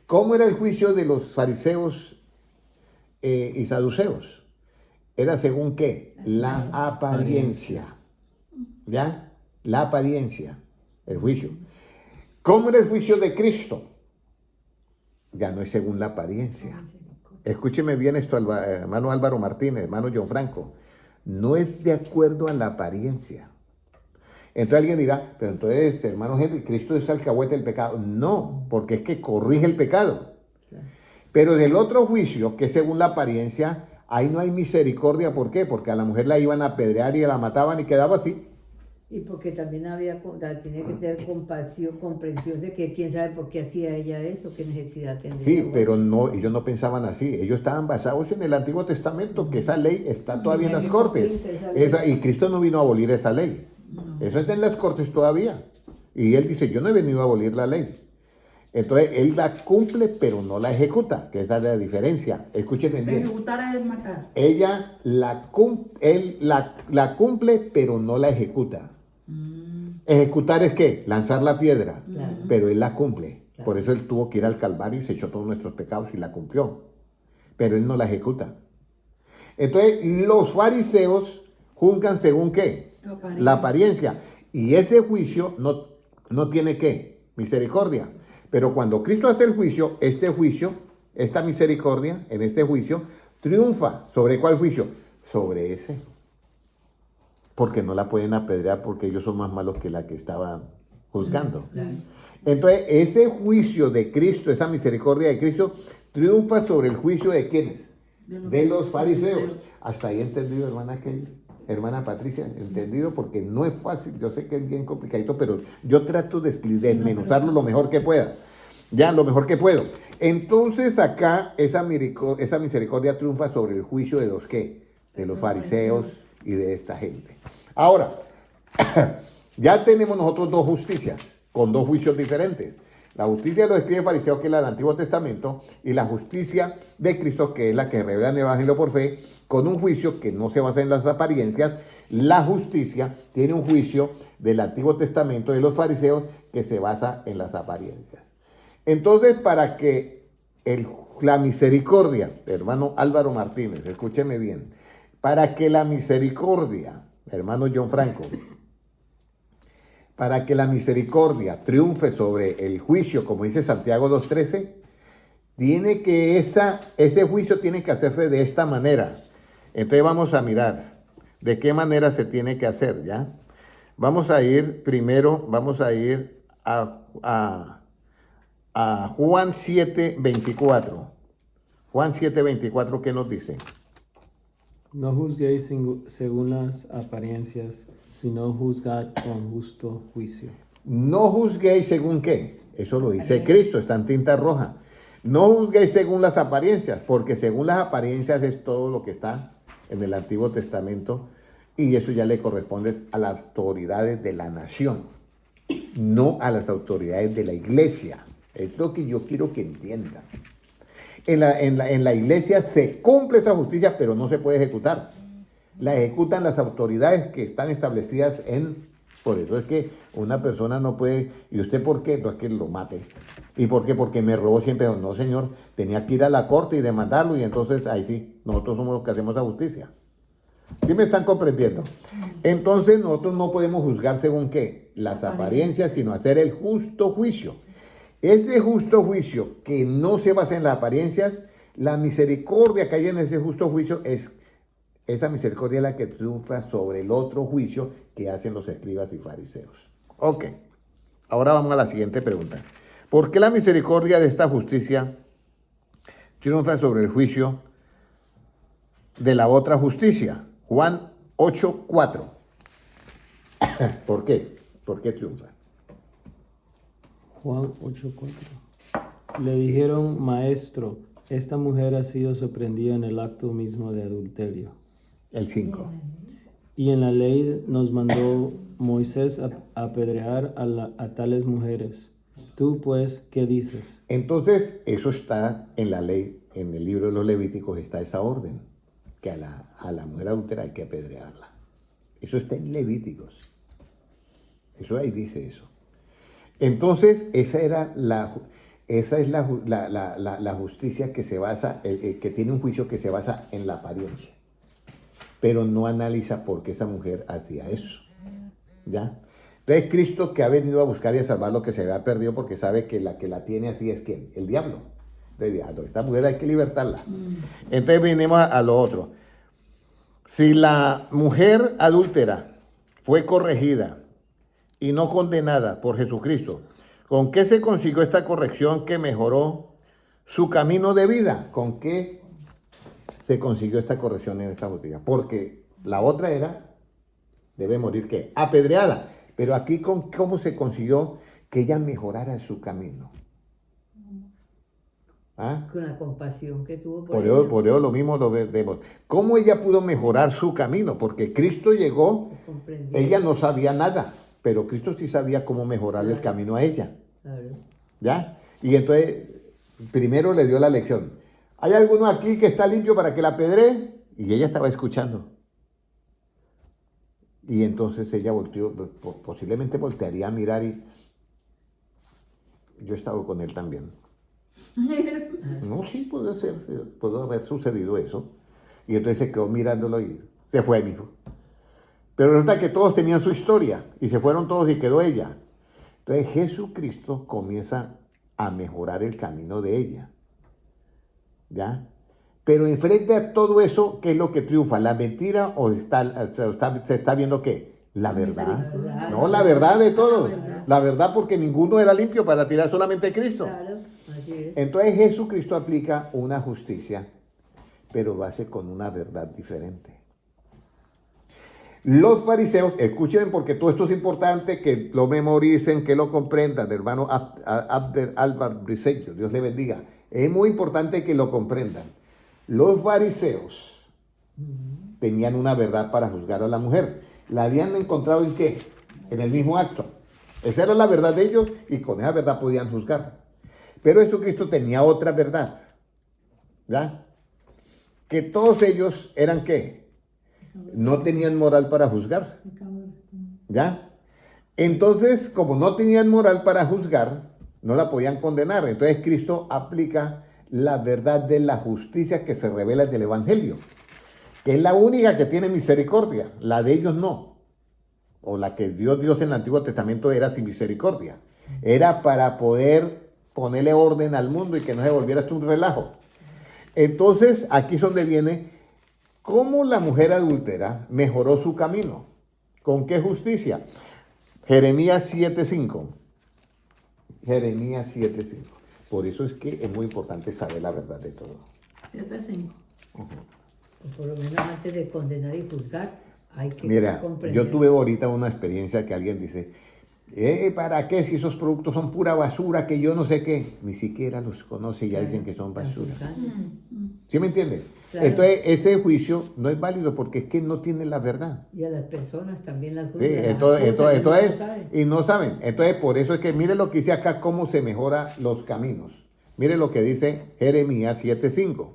¿Cómo era el juicio de los fariseos y saduceos? Era según ¿qué? La apariencia. ¿Ya? La apariencia, el juicio. ¿Cómo era el juicio de Cristo? Ya no es según la apariencia. Escúcheme bien esto, hermano Álvaro Martínez, hermano John Franco. No es de acuerdo a la apariencia. Entonces alguien dirá, pero entonces, hermano Henry, Cristo es alcahuete del pecado. No, porque es que corrige el pecado. Pero en el otro juicio, que es según la apariencia, ahí no hay misericordia. ¿Por qué? Porque a la mujer la iban a apedrear y la mataban y quedaba así. Y porque también tenía que tener compasión, comprensión de que quién sabe por qué hacía ella eso, qué necesidad tenía. Sí, pero no, ellos no pensaban así. Ellos estaban basados en el Antiguo Testamento, que esa ley está todavía en las cortes. Y Cristo no vino a abolir esa ley. Eso está en las cortes todavía. Y él dice, yo no he venido a abolir la ley. Entonces, él la cumple, pero no la ejecuta, que es la diferencia. Escúchenme bien. Ejecutar es matar. Él la cumple, pero no la ejecuta. Ejecutar es ¿qué? Lanzar la piedra. Claro. Pero él la cumple. Claro. Por eso él tuvo que ir al Calvario y se echó todos nuestros pecados y la cumplió. Pero él no la ejecuta. Entonces, los fariseos juzgan según ¿qué? La apariencia. Y ese juicio no tiene ¿qué? Misericordia. Pero cuando Cristo hace el juicio, esta misericordia, en este juicio, triunfa. ¿Sobre cuál juicio? Sobre ese. Porque no la pueden apedrear porque ellos son más malos que la que estaban juzgando. Claro. Entonces, ese juicio de Cristo, esa misericordia de Cristo, triunfa sobre el juicio de ¿quiénes? De los fariseos. Hasta ahí entendido, hermana Patricia, entendido, porque no es fácil, yo sé que es bien complicadito, pero yo trato de desmenuzarlo lo mejor que pueda. Ya, lo mejor que puedo. Entonces, acá, esa misericordia triunfa sobre el juicio de los ¿qué? De los fariseos y de esta gente. Ahora, ya tenemos nosotros dos justicias, con dos juicios diferentes. La justicia de los escribas y fariseos, que es la del Antiguo Testamento, y la justicia de Cristo, que es la que revela en el Evangelio por fe, con un juicio que no se basa en las apariencias. La justicia tiene un juicio del Antiguo Testamento de los fariseos que se basa en las apariencias. Entonces, para que la misericordia, hermano Álvaro Martínez, escúcheme bien, para que la misericordia, hermano John Franco, para que la misericordia triunfe sobre el juicio, como dice Santiago 2:13, tiene que ese juicio tiene que hacerse de esta manera. Entonces vamos a mirar de qué manera se tiene que hacer, ¿ya? Vamos a ir a Juan 7:24. Juan 7:24, ¿qué nos dice? No juzguéis según las apariencias, sino juzgad con justo juicio. No juzguéis según qué. Eso lo dice Cristo, está en tinta roja. No juzguéis según las apariencias, porque según las apariencias es todo lo que está en el Antiguo Testamento, y eso ya le corresponde a las autoridades de la nación, no a las autoridades de la iglesia. Es lo que yo quiero que entiendan. En la iglesia se cumple esa justicia, pero no se puede ejecutar. La ejecutan las autoridades que están establecidas por eso es que una persona no puede. ¿Y usted por qué? No es que lo mate. ¿Y por qué? Porque me robó siempre. No, señor, tenía que ir a la corte y demandarlo, y entonces ahí sí, nosotros somos los que hacemos la justicia. ¿Sí me están comprendiendo? Entonces nosotros no podemos juzgar según qué, las apariencias, sino hacer el justo juicio. Ese justo juicio que no se basa en las apariencias, la misericordia que hay en ese justo juicio esa misericordia es la que triunfa sobre el otro juicio que hacen los escribas y fariseos. Ok, ahora vamos a la siguiente pregunta. ¿Por qué la misericordia de esta justicia triunfa sobre el juicio de la otra justicia? Juan 8:4. ¿Por qué? ¿Por qué triunfa? Juan 8:4. Le dijeron, maestro, esta mujer ha sido sorprendida en el acto mismo de adulterio. El 5. Y en la ley nos mandó Moisés a apedrear a tales mujeres. Tú, pues, ¿qué dices? Entonces, eso está en la ley, en el libro de los Levíticos está esa orden, que a la mujer adúltera hay que apedrearla. Eso está en Levíticos. Eso ahí dice eso. Entonces, esa es la justicia que se basa, que tiene un juicio que se basa en la apariencia, pero no analiza por qué esa mujer hacía eso, ¿ya? Entonces, Cristo, que ha venido a buscar y a salvar lo que se había perdido, porque sabe que la tiene así es ¿quién? El diablo. Entonces, esta mujer hay que libertarla. Entonces, venimos a lo otro. Si la mujer adúltera fue corregida y no condenada por Jesucristo, ¿con qué se consiguió esta corrección que mejoró su camino de vida? ¿Con qué se consiguió esta corrección en esta justicia? Porque la otra debe morir ¿qué? Apedreada. Pero aquí, ¿cómo se consiguió que ella mejorara su camino? ¿Ah? Con la compasión que tuvo Por ella. eso lo mismo lo vemos. ¿Cómo ella pudo mejorar su camino? Porque Cristo llegó, Comprendió. ella no sabía nada, pero Cristo sí sabía cómo mejorar el camino a ella. Claro. ¿Ya? Y entonces, primero le dio la lección. ¿Hay alguno aquí que está limpio para que la apedree? Y ella estaba escuchando. Y entonces ella volteó, posiblemente voltearía a mirar y yo he estado con él también. No, sí, puede ser, puede haber sucedido eso. Y entonces se quedó mirándolo y se fue, mijo. Pero resulta que todos tenían su historia y se fueron todos y quedó ella. Entonces Jesucristo comienza a mejorar el camino de ella. ¿Ya? Pero enfrente a todo eso, ¿qué es lo que triunfa? ¿La mentira o se está viendo qué? La verdad. No, la verdad de todos. La verdad porque ninguno era limpio para tirar solamente Cristo. Claro, así es. Entonces Jesucristo aplica una justicia, pero lo hace con una verdad diferente. Los fariseos, escuchen porque todo esto es importante, que lo memoricen, que lo comprendan, hermano Abder Álvar Briseño, Dios le bendiga. Es muy importante que lo comprendan. Los fariseos tenían una verdad para juzgar a la mujer. ¿La habían encontrado en qué? En el mismo acto. Esa era la verdad de ellos y con esa verdad podían juzgar. Pero Jesucristo tenía otra verdad. ¿Ya? Que todos ellos eran ¿qué? No tenían moral para juzgar. ¿Ya? Entonces, como no tenían moral para juzgar, no la podían condenar. Entonces Cristo aplica la verdad de la justicia que se revela en el Evangelio, que es la única que tiene misericordia. La de ellos no. O la que Dios en el Antiguo Testamento era sin misericordia. Era para poder ponerle orden al mundo y que no se volviera esto un relajo. Entonces, aquí es donde viene cómo la mujer adúltera mejoró su camino. ¿Con qué justicia? Jeremías 7:5. Jeremías 7:5. Por eso es que es muy importante saber la verdad de todo. 7:5. Por lo menos antes de condenar y juzgar, hay que Mira, comprender. yo tuve ahorita una experiencia que alguien dice, ¿para qué si esos productos son pura basura que yo no sé qué? Ni siquiera los conoce y ya dicen que son basura. ¿Sí me entiendes? Claro. Entonces, ese juicio no es válido porque es que no tiene la verdad. Y a las personas también las Sí, juzgan, entonces, las acusan, no saben. y no saben. Entonces, por eso es que mire lo que dice acá, cómo se mejora los caminos. Mire lo que dice Jeremías 7:5.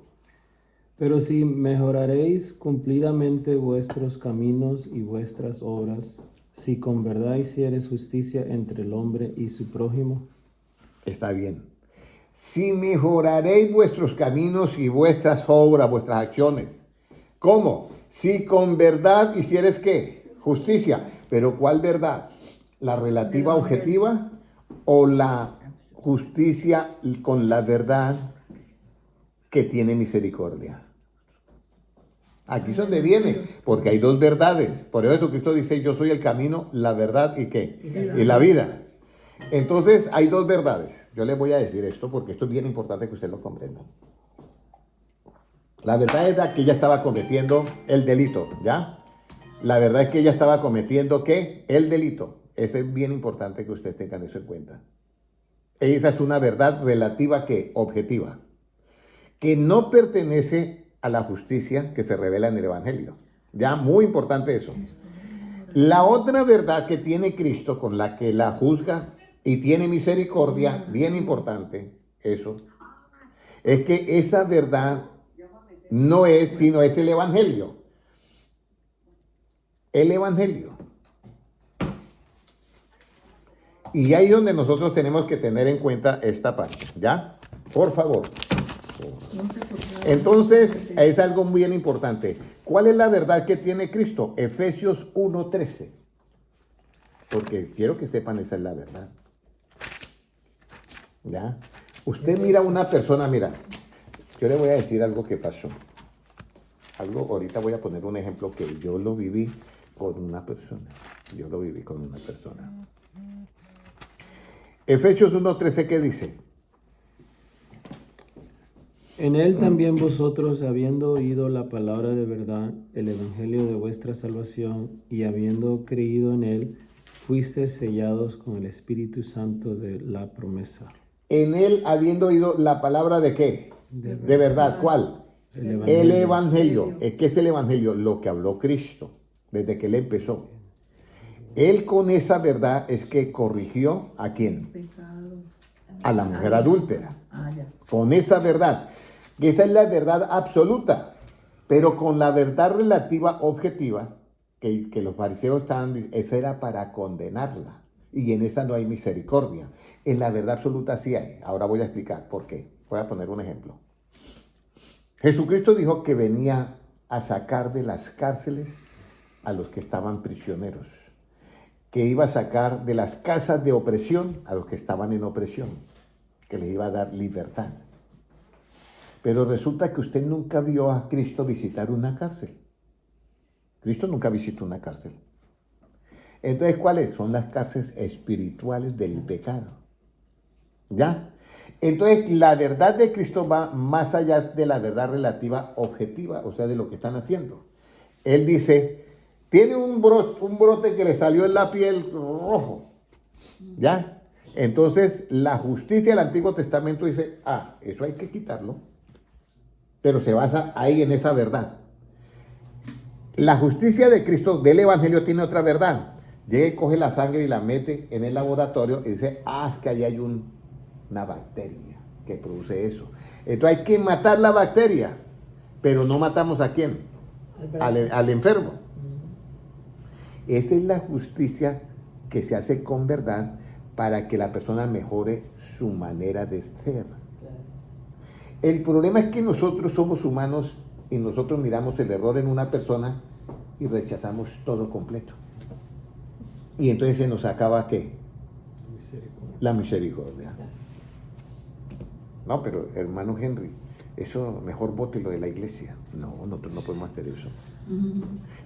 Pero si mejoraréis cumplidamente vuestros caminos y vuestras obras, si con verdad hicieres justicia entre el hombre y su prójimo. Está bien. Si mejoraréis vuestros caminos y vuestras obras, vuestras acciones. ¿Cómo? Si con verdad hicieres ¿qué? Justicia. ¿Pero cuál verdad? ¿La relativa objetiva o la justicia con la verdad que tiene misericordia? Aquí es donde viene, porque hay dos verdades. Por eso Jesucristo dice, yo soy el camino, la verdad y ¿qué? Y la vida. Entonces, hay dos verdades. Yo les voy a decir esto porque esto es bien importante que usted lo comprenda. La verdad era que ella estaba cometiendo el delito, ¿ya? La verdad es que ella estaba cometiendo ¿qué? El delito. Eso es bien importante que ustedes tengan eso en cuenta. Esa es una verdad relativa que objetiva, que no pertenece a la justicia que se revela en el Evangelio. Ya, muy importante eso. La otra verdad que tiene Cristo, con la que la juzga y tiene misericordia, bien importante, eso, es que esa verdad no es, sino es el Evangelio. El Evangelio. Y ahí es donde nosotros tenemos que tener en cuenta esta parte, ¿ya? Por favor. Entonces, es algo muy bien importante. ¿Cuál es la verdad que tiene Cristo? Efesios 1:13. Porque quiero que sepan, esa es la verdad. ¿Ya? Usted mira a una persona, mira, yo le voy a decir algo que pasó. Ahorita voy a poner un ejemplo que yo lo viví con una persona. Yo lo viví con una persona. Efesios 1:13, ¿qué dice? En él también vosotros, habiendo oído la palabra de verdad, el evangelio de vuestra salvación, y habiendo creído en él, fuisteis sellados con el Espíritu Santo de la promesa. En él, habiendo oído la palabra de qué? De verdad. ¿Cuál? El Evangelio. ¿Qué es el Evangelio? Lo que habló Cristo desde que él empezó. Él con esa verdad es que corrigió ¿a quién? A la mujer adúltera. Con esa verdad. Que esa es la verdad absoluta. Pero con la verdad relativa objetiva, que los fariseos estaban, esa era para condenarla. Y en esa no hay misericordia. En la verdad absoluta sí hay. Ahora voy a explicar por qué. Voy a poner un ejemplo. Jesucristo dijo que venía a sacar de las cárceles a los que estaban prisioneros, que iba a sacar de las casas de opresión a los que estaban en opresión, que les iba a dar libertad. Pero resulta que usted nunca vio a Cristo visitar una cárcel. Cristo nunca visitó una cárcel. Entonces, ¿cuáles? Son las cárceles espirituales del pecado. ¿Ya? Entonces, la verdad de Cristo va más allá de la verdad relativa objetiva, o sea, de lo que están haciendo. Él dice, tiene un brote que le salió en la piel rojo. ¿Ya? Entonces, la justicia del Antiguo Testamento dice, eso hay que quitarlo. Pero se basa ahí en esa verdad. La justicia de Cristo del Evangelio tiene otra verdad. Llega y coge la sangre y la mete en el laboratorio y dice, es que ahí hay una bacteria que produce eso. Entonces hay que matar la bacteria, pero no matamos ¿a quién? Al enfermo. Esa es la justicia que se hace con verdad para que la persona mejore su manera de ser. El problema es que nosotros somos humanos y nosotros miramos el error en una persona y rechazamos todo completo. Y entonces se nos acaba ¿qué? La misericordia. No, pero hermano Henry, eso mejor bótelo de la iglesia. No, nosotros no podemos hacer eso.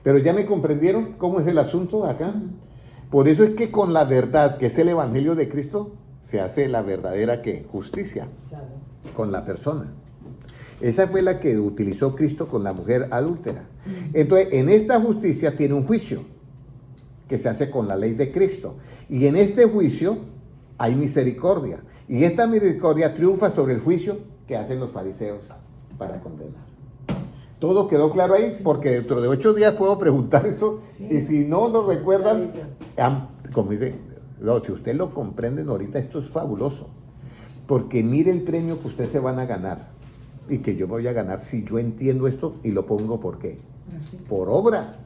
Pero ya me comprendieron cómo es el asunto acá. Por eso es que con la verdad, que es el Evangelio de Cristo, se hace la verdadera ¿qué? Justicia. Claro. Con la persona. Esa fue la que utilizó Cristo con la mujer adúltera. Entonces, en esta justicia tiene un juicio que se hace con la ley de Cristo. Y en este juicio hay misericordia. Y esta misericordia triunfa sobre el juicio que hacen los fariseos para condenar. ¿Todo quedó claro ahí? Porque dentro de 8 días puedo preguntar esto. Sí. Y si no lo recuerdan, como dice, no, si usted lo comprenden ahorita, esto es fabuloso. Porque mire el premio que ustedes se van a ganar. Y que yo voy a ganar si yo entiendo esto y lo pongo ¿por qué? Por obra.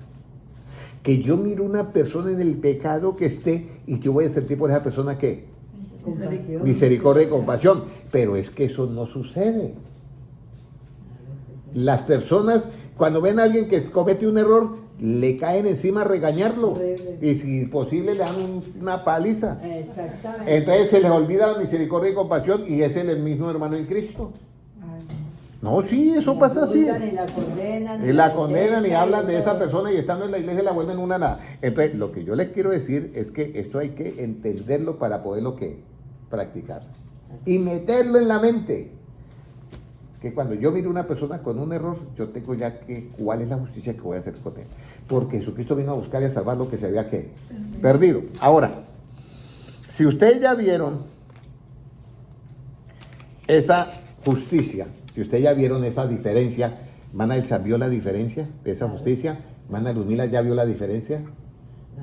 Que yo miro una persona en el pecado que esté y yo voy a sentir por esa persona ¿qué? Compasión. Misericordia y compasión. Pero es que eso no sucede. Las personas, cuando ven a alguien que comete un error, le caen encima a regañarlo. Y si posible le dan una paliza. Exactamente. Entonces se les olvida la misericordia y compasión y es el mismo hermano en Cristo. No, sí, eso pasa así. Y la condenan y hablan de esa persona y estando en la iglesia la vuelven una nada. Entonces, lo que yo les quiero decir es que esto hay que entenderlo para poderlo ¿qué? Practicar. Y meterlo en la mente. Que cuando yo miro a una persona con un error, yo tengo ya que cuál es la justicia que voy a hacer con él. Porque Jesucristo vino a buscar y a salvar lo que se había ¿qué? Perdido. Ahora, si ustedes ya vieron esa justicia, si ustedes ya vieron esa diferencia, ¿Mana Elsa vio la diferencia de esa justicia? ¿Mana Ludmila ya vio la diferencia?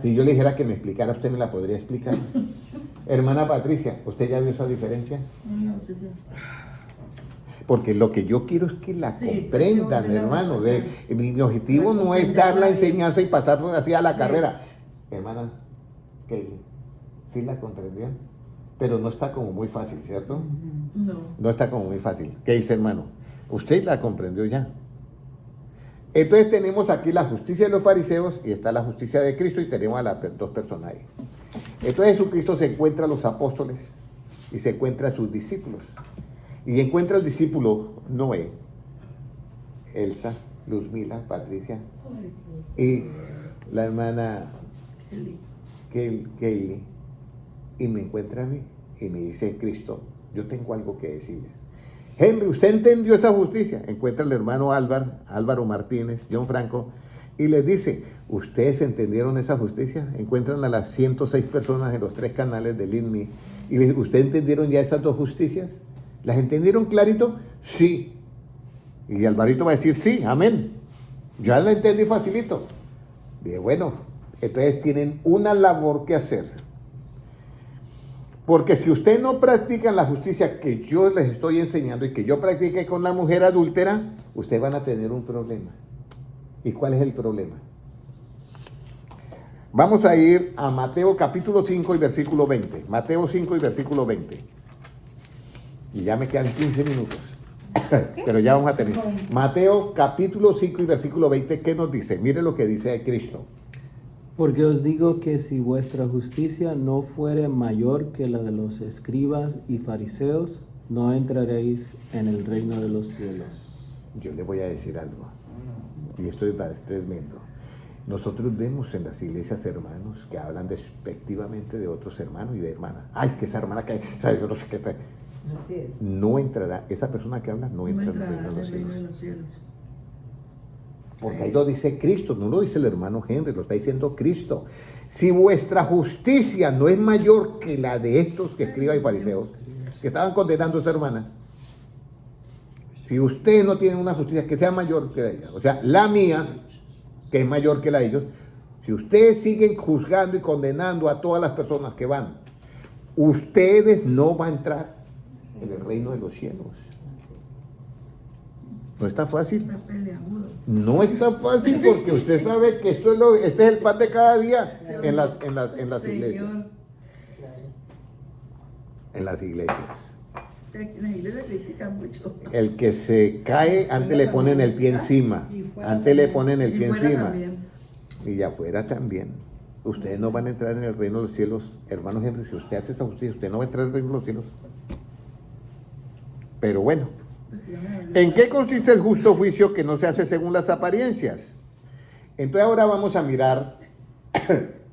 Si yo le dijera que me explicara, ¿usted me la podría explicar? Hermana Patricia, ¿usted ya vio esa diferencia? Porque lo que yo quiero es que la comprendan, hermano. Mi objetivo no es dar la enseñanza y pasar así a la carrera. Hermana, ¿sí la comprendió? Pero no está como muy fácil, ¿cierto? No. No está como muy fácil. ¿Qué dice, hermano? Usted la comprendió ya. Entonces tenemos aquí la justicia de los fariseos y está la justicia de Cristo y tenemos a las dos personas ahí. Entonces Jesucristo se encuentra a los apóstoles y se encuentra a sus discípulos. Y encuentra al discípulo Noé, Elsa, Luzmila, Patricia y la hermana Kelly. Y me encuentra a mí y me dice Cristo, yo tengo algo que decirles. Henry, ¿usted entendió esa justicia? Encuentra al hermano Álvaro Martínez, John Franco, y les dice, ¿ustedes entendieron esa justicia? Encuentran a las 106 personas en los 3 canales del INMI y les dice, ¿ustedes entendieron ya esas 2 justicias? ¿Las entendieron clarito? Sí. Y Alvarito va a decir, sí, amén. Ya la entendí facilito. Dije, bueno, entonces tienen una labor que hacer. Porque si ustedes no practican la justicia que yo les estoy enseñando y que yo practiqué con la mujer adúltera, ustedes van a tener un problema. ¿Y cuál es el problema? Vamos a ir a Mateo capítulo 5 y versículo 20. Mateo 5 y versículo 20. Y ya me quedan 15 minutos. Pero ya vamos a terminar. Mateo capítulo 5 y versículo 20, ¿qué nos dice? Mire lo que dice Cristo. Porque os digo que si vuestra justicia no fuere mayor que la de los escribas y fariseos, no entraréis en el reino de los cielos. Yo le voy a decir algo. Y esto es tremendo. Nosotros vemos en las iglesias hermanos que hablan despectivamente de otros hermanos y de hermanas. Ay, que esa hermana que yo no sé qué. Así es. No entrará, esa persona que habla no No entra en el entrará reino de en los el reino cielos. de los cielos. Porque ahí lo dice Cristo, no lo dice el hermano Henry, lo está diciendo Cristo. Si vuestra justicia no es mayor que la de estos que escriban y fariseos, que estaban condenando a esa hermana, si ustedes no tienen una justicia que sea mayor que la de ella, o sea, la mía, que es mayor que la de ellos, si ustedes siguen juzgando y condenando a todas las personas que van, ustedes no van a entrar en el reino de los cielos. No está fácil. Está peleagudo. No está fácil porque usted sabe que este es el pan de cada día en las iglesias. Señor, En las iglesias. en la iglesia critican mucho. El que se cae, antes le ponen el pie encima. Antes le ponen el Y pie fuera encima. también. Y afuera también. Ustedes no van a entrar en el reino de los cielos. Hermanos, Henry, si usted hace esa justicia, usted no va a entrar en el reino de los cielos. Pero bueno, ¿en qué consiste el justo juicio que no se hace según las apariencias? Entonces ahora vamos a mirar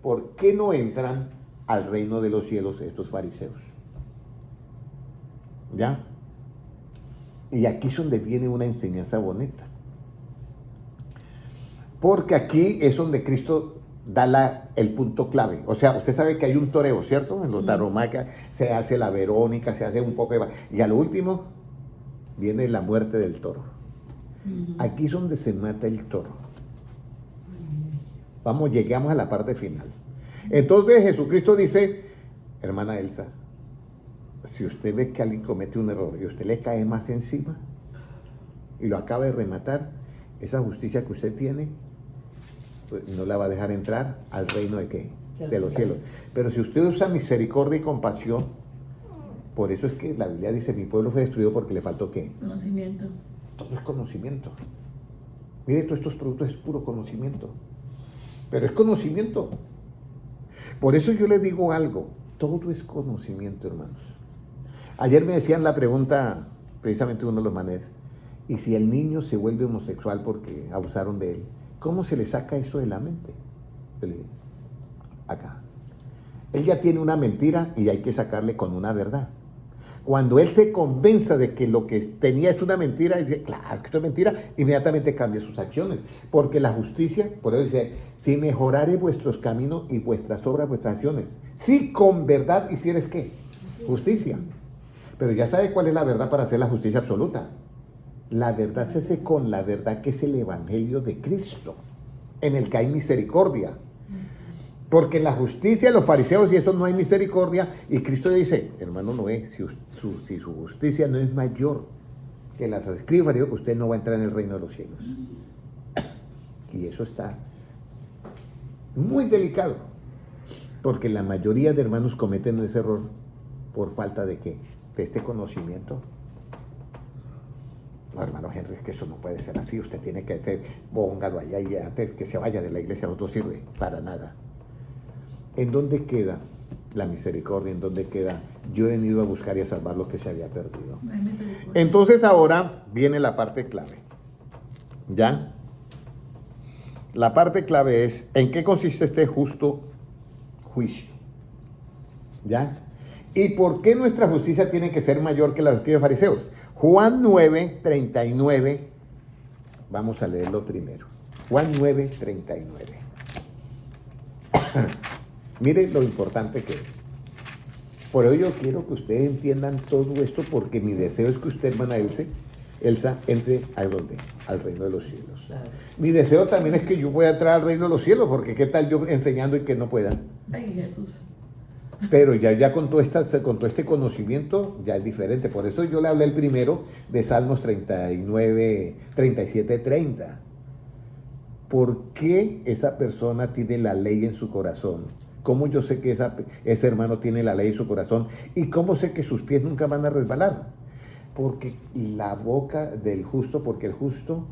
por qué no entran al reino de los cielos estos fariseos. ¿Ya? Y aquí es donde viene una enseñanza bonita. Porque aquí es donde Cristo da el punto clave. O sea, usted sabe que hay un toreo, ¿cierto? En los taromacas se hace la Verónica, se hace un poco de... Y al último viene la muerte del toro. Aquí es donde se mata el toro. Vamos, llegamos a la parte final. Entonces Jesucristo dice, hermana Elsa, si usted ve que alguien comete un error y usted le cae más encima y lo acaba de rematar, esa justicia que usted tiene pues, no la va a dejar entrar al reino de ¿qué? De los cielos. Pero si usted usa misericordia y compasión, por eso es que la Biblia dice, mi pueblo fue destruido porque le faltó ¿qué? Conocimiento. Todo es conocimiento. Mire, todos estos productos es puro conocimiento. Pero es conocimiento. Por eso yo le digo algo, todo es conocimiento, hermanos. Ayer me decían la pregunta, precisamente uno de los manes, y si el niño se vuelve homosexual porque abusaron de él, ¿cómo se le saca eso de la mente? Yo le dije, acá. Él ya tiene una mentira y hay que sacarle con una verdad. Cuando él se convenza de que lo que tenía es una mentira, y dice, claro que esto es mentira, inmediatamente cambia sus acciones. Porque la justicia, por eso dice, si mejorare vuestros caminos y vuestras obras, vuestras acciones, si con verdad hicieres ¿qué? Justicia. Pero ya sabe cuál es la verdad para hacer la justicia absoluta. La verdad se hace con la verdad que es el Evangelio de Cristo, en el que hay misericordia. Porque en la justicia de los fariseos y eso no hay misericordia. Y Cristo dice, hermano Noé, si su justicia no es mayor que la de los escribas y fariseos, usted no va a entrar en el reino de los cielos. Y eso está muy delicado. Porque la mayoría de hermanos cometen ese error por falta de ¿qué? De este conocimiento. No, hermano Henry, es que eso no puede ser así. Usted tiene que hacer, póngalo allá y antes que se vaya de la iglesia no sirve para nada. ¿En dónde queda la misericordia? ¿En dónde queda? Yo he venido a buscar y a salvar lo que se había perdido. Entonces ahora viene la parte clave. ¿Ya? La parte clave es, ¿en qué consiste este justo juicio? ¿Ya? ¿Y por qué nuestra justicia tiene que ser mayor que la de los escribas y fariseos? Juan 9, 39. Vamos a leerlo primero. Juan 9, 39. Mire lo importante que es. Por ello yo quiero que ustedes entiendan todo esto porque mi deseo es que usted, hermana Elsa, entre ¿a dónde? Al reino de los cielos. Claro. Mi deseo también es que yo pueda entrar al reino de los cielos, porque qué tal yo enseñando y que no pueda. Ay, Jesús. Pero ya con todo este conocimiento ya es diferente. Por eso yo le hablé el primero de Salmos 39, 37, 30. ¿por qué esa persona tiene la ley en su corazón? ¿Cómo yo sé que ese hermano tiene la ley en su corazón? ¿Y cómo sé que sus pies nunca van a resbalar? Porque la boca del justo, porque el justo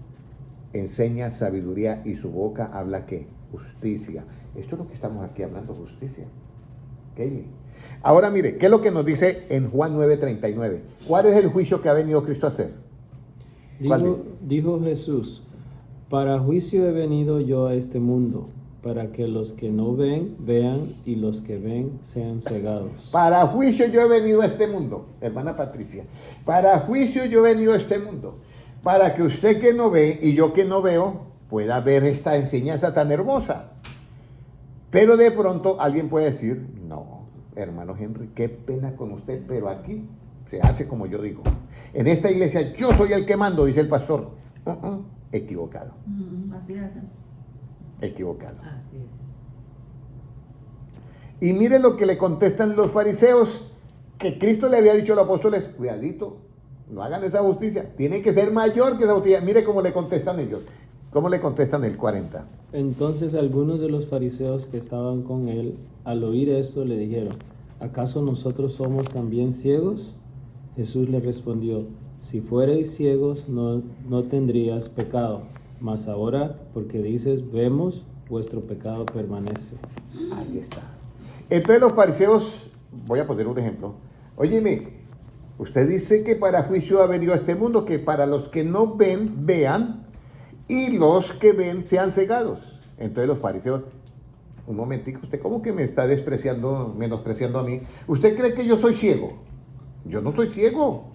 enseña sabiduría y su boca habla ¿qué? Justicia. Esto es lo que estamos aquí hablando, justicia. ¿Okay? Ahora mire, ¿qué es lo que nos dice en Juan 9:39? ¿Cuál es el juicio que ha venido Cristo a hacer? Dijo Jesús, para juicio he venido yo a este mundo, para que los que no ven, vean, y los que ven sean cegados. Para juicio yo he venido a este mundo, hermana Patricia. Para juicio yo he venido a este mundo. Para que usted que no ve y yo que no veo pueda ver esta enseñanza tan hermosa. Pero de pronto alguien puede decir, no, hermano Henry, qué pena con usted, pero aquí se hace como yo digo. En esta iglesia yo soy el que mando, dice el pastor. Equivocado. Así es. Equivocado. Así es. Y mire lo que le contestan los fariseos, que Cristo le había dicho a los apóstoles, cuidadito, no hagan esa justicia, tiene que ser mayor que esa justicia. Mire cómo le contestan ellos, cómo le contestan el 40. Entonces algunos de los fariseos que estaban con él, al oír esto, le dijeron, ¿acaso nosotros somos también ciegos? Jesús le respondió, si fuerais ciegos no tendrías pecado, mas ahora porque dices vemos, vuestro pecado permanece. Ahí está. Entonces los fariseos, voy a poner un ejemplo, óyeme, usted dice que para juicio ha venido a este mundo, que para los que no ven, vean, y los que ven sean cegados. Entonces los fariseos, un momentico, ¿usted cómo que me está despreciando, menospreciando a mí? ¿Usted cree que yo soy ciego? Yo no soy ciego,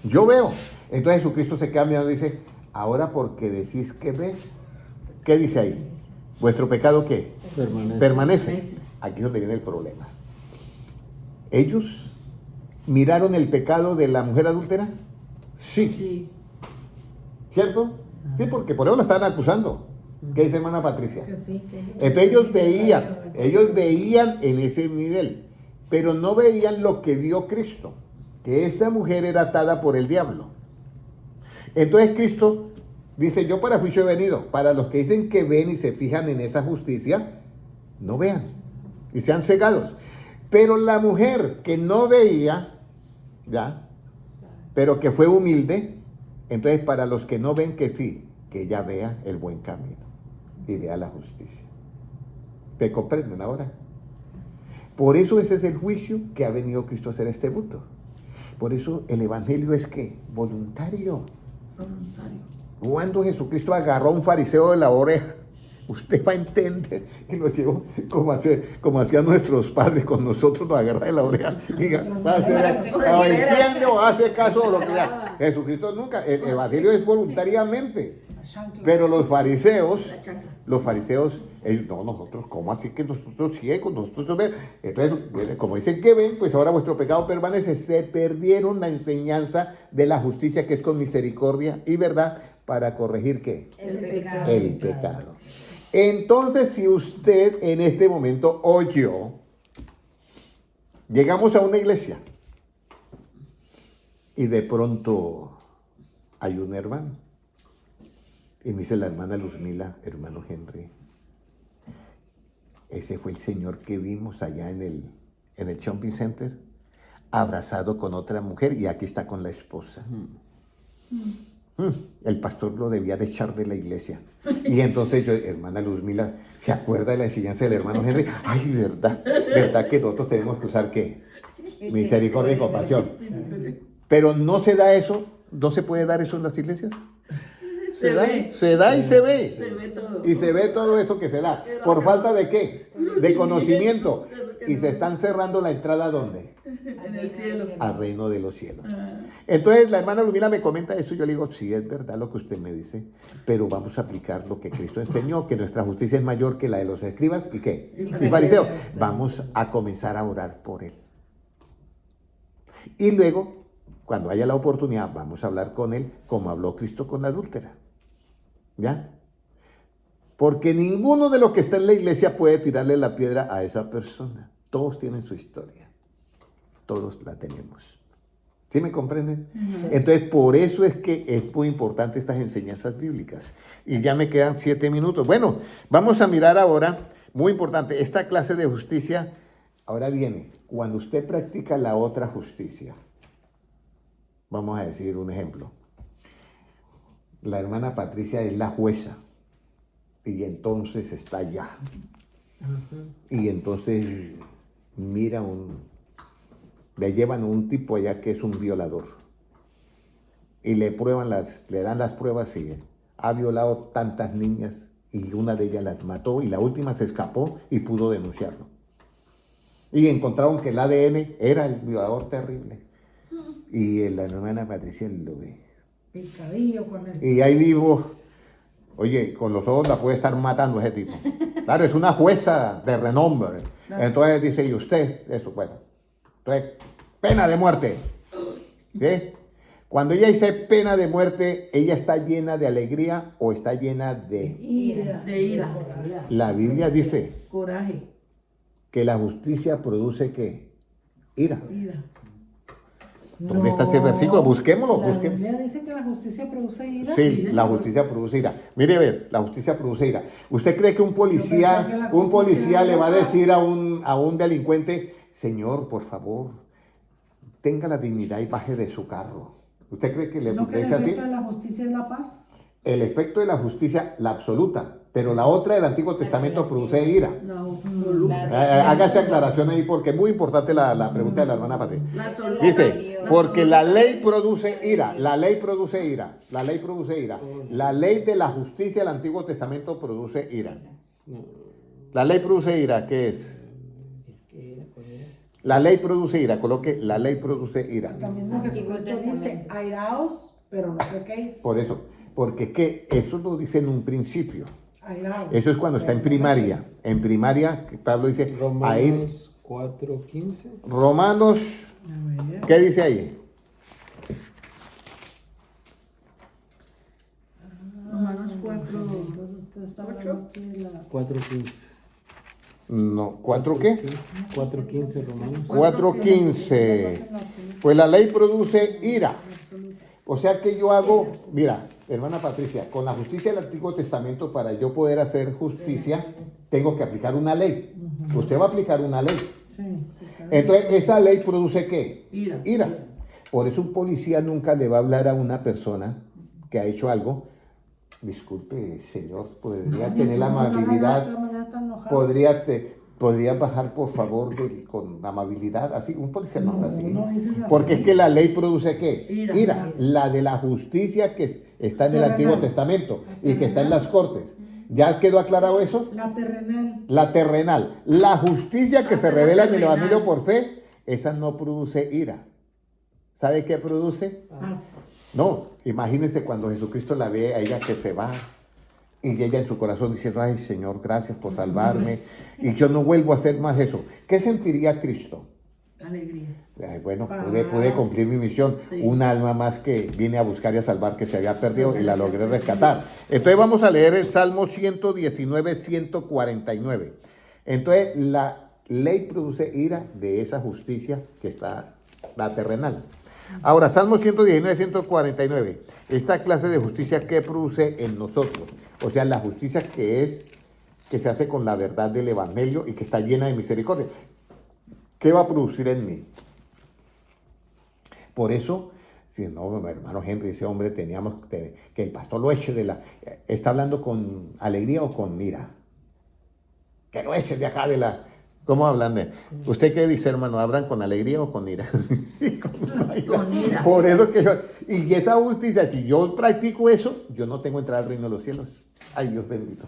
yo veo. Entonces Jesucristo se queda mirando y dice, ahora porque decís que ves, ¿qué dice ahí? ¿Vuestro pecado qué? Permanece. Aquí es donde viene el problema. Ellos miraron el pecado de la mujer adúltera. Sí. ¿Cierto? Sí, porque por eso la estaban acusando. ¿Qué dice hermana Patricia? Entonces ellos veían en ese nivel, pero no veían lo que vio Cristo, que esa mujer era atada por el diablo. Entonces Cristo dice, yo para juicio he venido, para los que dicen que ven y se fijan en esa justicia, no vean y sean cegados. Pero la mujer que no veía, ¿ya? Pero que fue humilde, entonces para los que no ven que sí, que ella vea el buen camino y vea la justicia. ¿Te comprenden ahora? Por eso ese es el juicio que ha venido Cristo a hacer a este mundo. Por eso el evangelio es que voluntario. Cuando Jesucristo agarró a un fariseo de la oreja, usted va a entender y lo llevó como hacían nuestros padres con nosotros, nos agarra de la oreja. Diga, entiende o hace caso o lo que sea. Jesucristo nunca, el evangelio es voluntariamente. Pero los fariseos, ellos, no, nosotros, ¿cómo así que nosotros ciegos? Nosotros ven. Entonces, como dicen que ven, pues ahora vuestro pecado permanece. Se perdieron la enseñanza de la justicia que es con misericordia y verdad para corregir ¿qué? El pecado. Entonces, si usted en este momento oyó, llegamos a una iglesia y de pronto hay un hermano. Y me dice la hermana Luzmila, hermano Henry, ese fue el señor que vimos allá en el shopping center, abrazado con otra mujer y aquí está con la esposa. El pastor lo debía de echar de la iglesia. Y entonces yo, hermana Luzmila, ¿se acuerda de la enseñanza del hermano Henry? Ay, verdad que nosotros tenemos que usar ¿qué? Misericordia y compasión. Pero no se da eso, no se puede dar eso en las iglesias. Se da y se ve. Se ve todo. Y se ve todo eso que se da. ¿Por falta de qué? De conocimiento. Y se están cerrando la entrada ¿a dónde? En el cielo. Al reino de los cielos. Entonces la hermana Lumina me comenta eso y yo le digo, sí, es verdad lo que usted me dice, pero vamos a aplicar lo que Cristo enseñó, que nuestra justicia es mayor que la de los escribas y ¿qué? Y fariseos. Vamos a comenzar a orar por él. Y luego, cuando haya la oportunidad, vamos a hablar con él como habló Cristo con la adúltera. ¿Ya? Porque ninguno de los que está en la iglesia puede tirarle la piedra a esa persona. Todos tienen su historia. Todos la tenemos. ¿Sí me comprenden? Entonces, por eso es que es muy importante estas enseñanzas bíblicas. Y ya me quedan 7 minutos. Bueno, vamos a mirar ahora, muy importante, esta clase de justicia. Ahora viene, cuando usted practica la otra justicia, vamos a decir un ejemplo. La hermana Patricia es la jueza y entonces está allá. Y entonces mira le llevan a un tipo allá que es un violador. Y le dan las pruebas y ha violado tantas niñas y una de ellas las mató y la última se escapó y pudo denunciarlo. Y encontraron que el ADN era el violador terrible. Y la hermana Patricia lo ve. Picadillo con él. Y ahí vivo, oye, con los ojos la puede estar matando ese tipo. Claro, es una jueza de renombre. Entonces dice, ¿y usted? Eso, bueno. Entonces, pena de muerte. ¿Sí? Cuando ella dice pena de muerte, ¿ella está llena de alegría o está llena de...? Ira. De ira. La Biblia dice Coraje. que la justicia produce ¿qué? Ira. Ira. ¿Dónde está ese versículo? Busquémoslo, La busquémoslo. Biblia dice que la justicia produce ira. Sí, la justicia produce ira. Mire, ver, la justicia produce ira. ¿Usted cree que un policía le va a decir a un delincuente, señor, por favor, tenga la dignidad y baje de su carro? ¿Usted cree que le ¿No que el dice así? efecto de la justicia es la paz? El efecto de la justicia, la absoluta, pero la otra del Antiguo Testamento produce ira. No, absoluta. Hágase aclaración ahí porque es muy importante la pregunta de la hermana Patricia. La absoluta. Dice, porque la ley produce ira, la ley produce ira, la ley produce ira. La ley de la justicia del Antiguo Testamento produce ira. La ley produce ira, ¿qué es? La ley produce ira, coloque, la ley produce ira. Hasta mismo Jesucristo dice, airaos, pero no pequéis. Por eso, porque es que eso lo dice en un principio. Airaos. Eso es cuando está en pero no primaria. pequéis. En primaria, Pablo dice, ahí, Romanos 4:15. Romanos, A ver. ¿qué dice ahí? Romanos 4. Entonces usted está hablando aquí de la... 4:15. No, ¿4 qué? 4:15 Romanos. 4:15. Pues la ley produce ira. O sea que yo hago, mira, hermana Patricia, con la justicia del Antiguo Testamento, para yo poder hacer justicia, tengo que aplicar una ley. Usted va a aplicar una ley. Sí. Entonces, ¿esa ley produce qué? Ira. Ira. Por eso un policía nunca le va a hablar a una persona que ha hecho algo. Disculpe, señor, podría tener la amabilidad, podría bajar por favor con amabilidad, así, un policía no habla así. No dice así. Porque es que la ley produce ¿qué? Ira. La de la justicia que está en el Terrenal. Antiguo Testamento y que está en las cortes. ¿Ya quedó aclarado eso? La terrenal. La terrenal. La justicia que se revela en el terrenal. Evangelio por fe, esa no produce ira. ¿Sabe qué produce? Paz. No, imagínense cuando Jesucristo la ve a ella que se va y ella en su corazón diciendo, ay Señor, gracias por salvarme y yo no vuelvo a hacer más eso. ¿Qué sentiría Cristo? Alegría. Ay, bueno, pude cumplir mi misión. Sí. Un alma más que vine a buscar y a salvar que se había perdido y la logré rescatar. Entonces vamos a leer el Salmo 119, 149. Entonces la ley produce ira de esa justicia que está la terrenal. Ahora, Salmo 119, 149. Esta clase de justicia que produce en nosotros. O sea, la justicia que se hace con la verdad del Evangelio y que está llena de misericordia. ¿Qué va a producir en mí? Por eso, si no, hermano Henry, ese hombre que el pastor lo eche ¿está hablando con alegría o con ira? Que lo echen de acá de la... ¿Cómo hablan de? ¿Usted qué dice, hermano? ¿Hablan con alegría o con ira? Con ira. Por eso que yo... Y esa justicia, si yo practico eso, yo no tengo entrada al reino de los cielos. Ay, Dios bendito.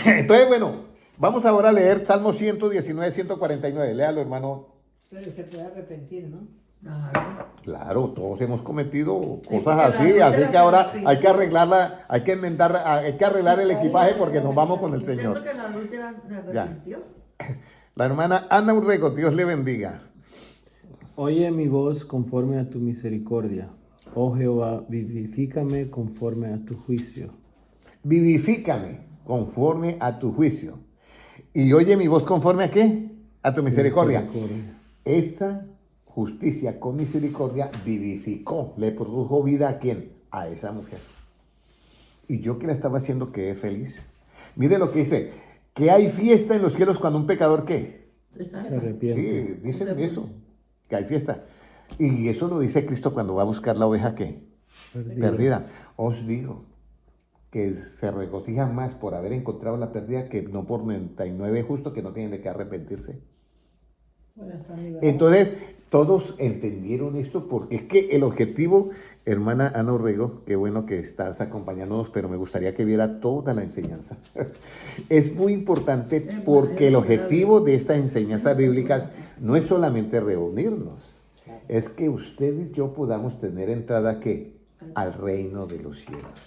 Entonces, bueno, vamos ahora a leer Salmo 119, 149. Léalo, hermano. Pero se puede arrepentir, ¿no? Claro. Claro, todos hemos cometido Sí, cosas porque así, la así gente que ahora la- hay que arreglarla, hay que enmendar, hay que arreglar el equipaje porque nos vamos con el Señor. Siento que la Lutera se arrepintió. La hermana Ana Urrego, Dios le bendiga. Oye mi voz conforme a tu misericordia. Oh Jehová, vivifícame conforme a tu juicio. Vivifícame conforme a tu juicio. Y oye mi voz conforme a qué? A tu misericordia. Esta justicia con misericordia, vivificó, le produjo vida ¿a quién? A esa mujer. Y yo que la estaba haciendo quedé feliz. Mire lo que dice, que hay fiesta en los cielos cuando un pecador ¿qué? Se arrepiente. Sí, dicen eso, que hay fiesta. Y eso lo dice Cristo cuando va a buscar la oveja ¿qué? Perdida. Os digo que se regocijan más por haber encontrado la perdida que no por 99 justos que no tienen de qué arrepentirse. Bueno, está liberado. Entonces, todos entendieron esto porque es que el objetivo, hermana Ana Orrego, qué bueno que estás acompañándonos, pero me gustaría que viera toda la enseñanza. Es muy importante porque el objetivo de estas enseñanzas bíblicas no es solamente reunirnos, es que usted y yo podamos tener entrada ¿qué? Al reino de los cielos.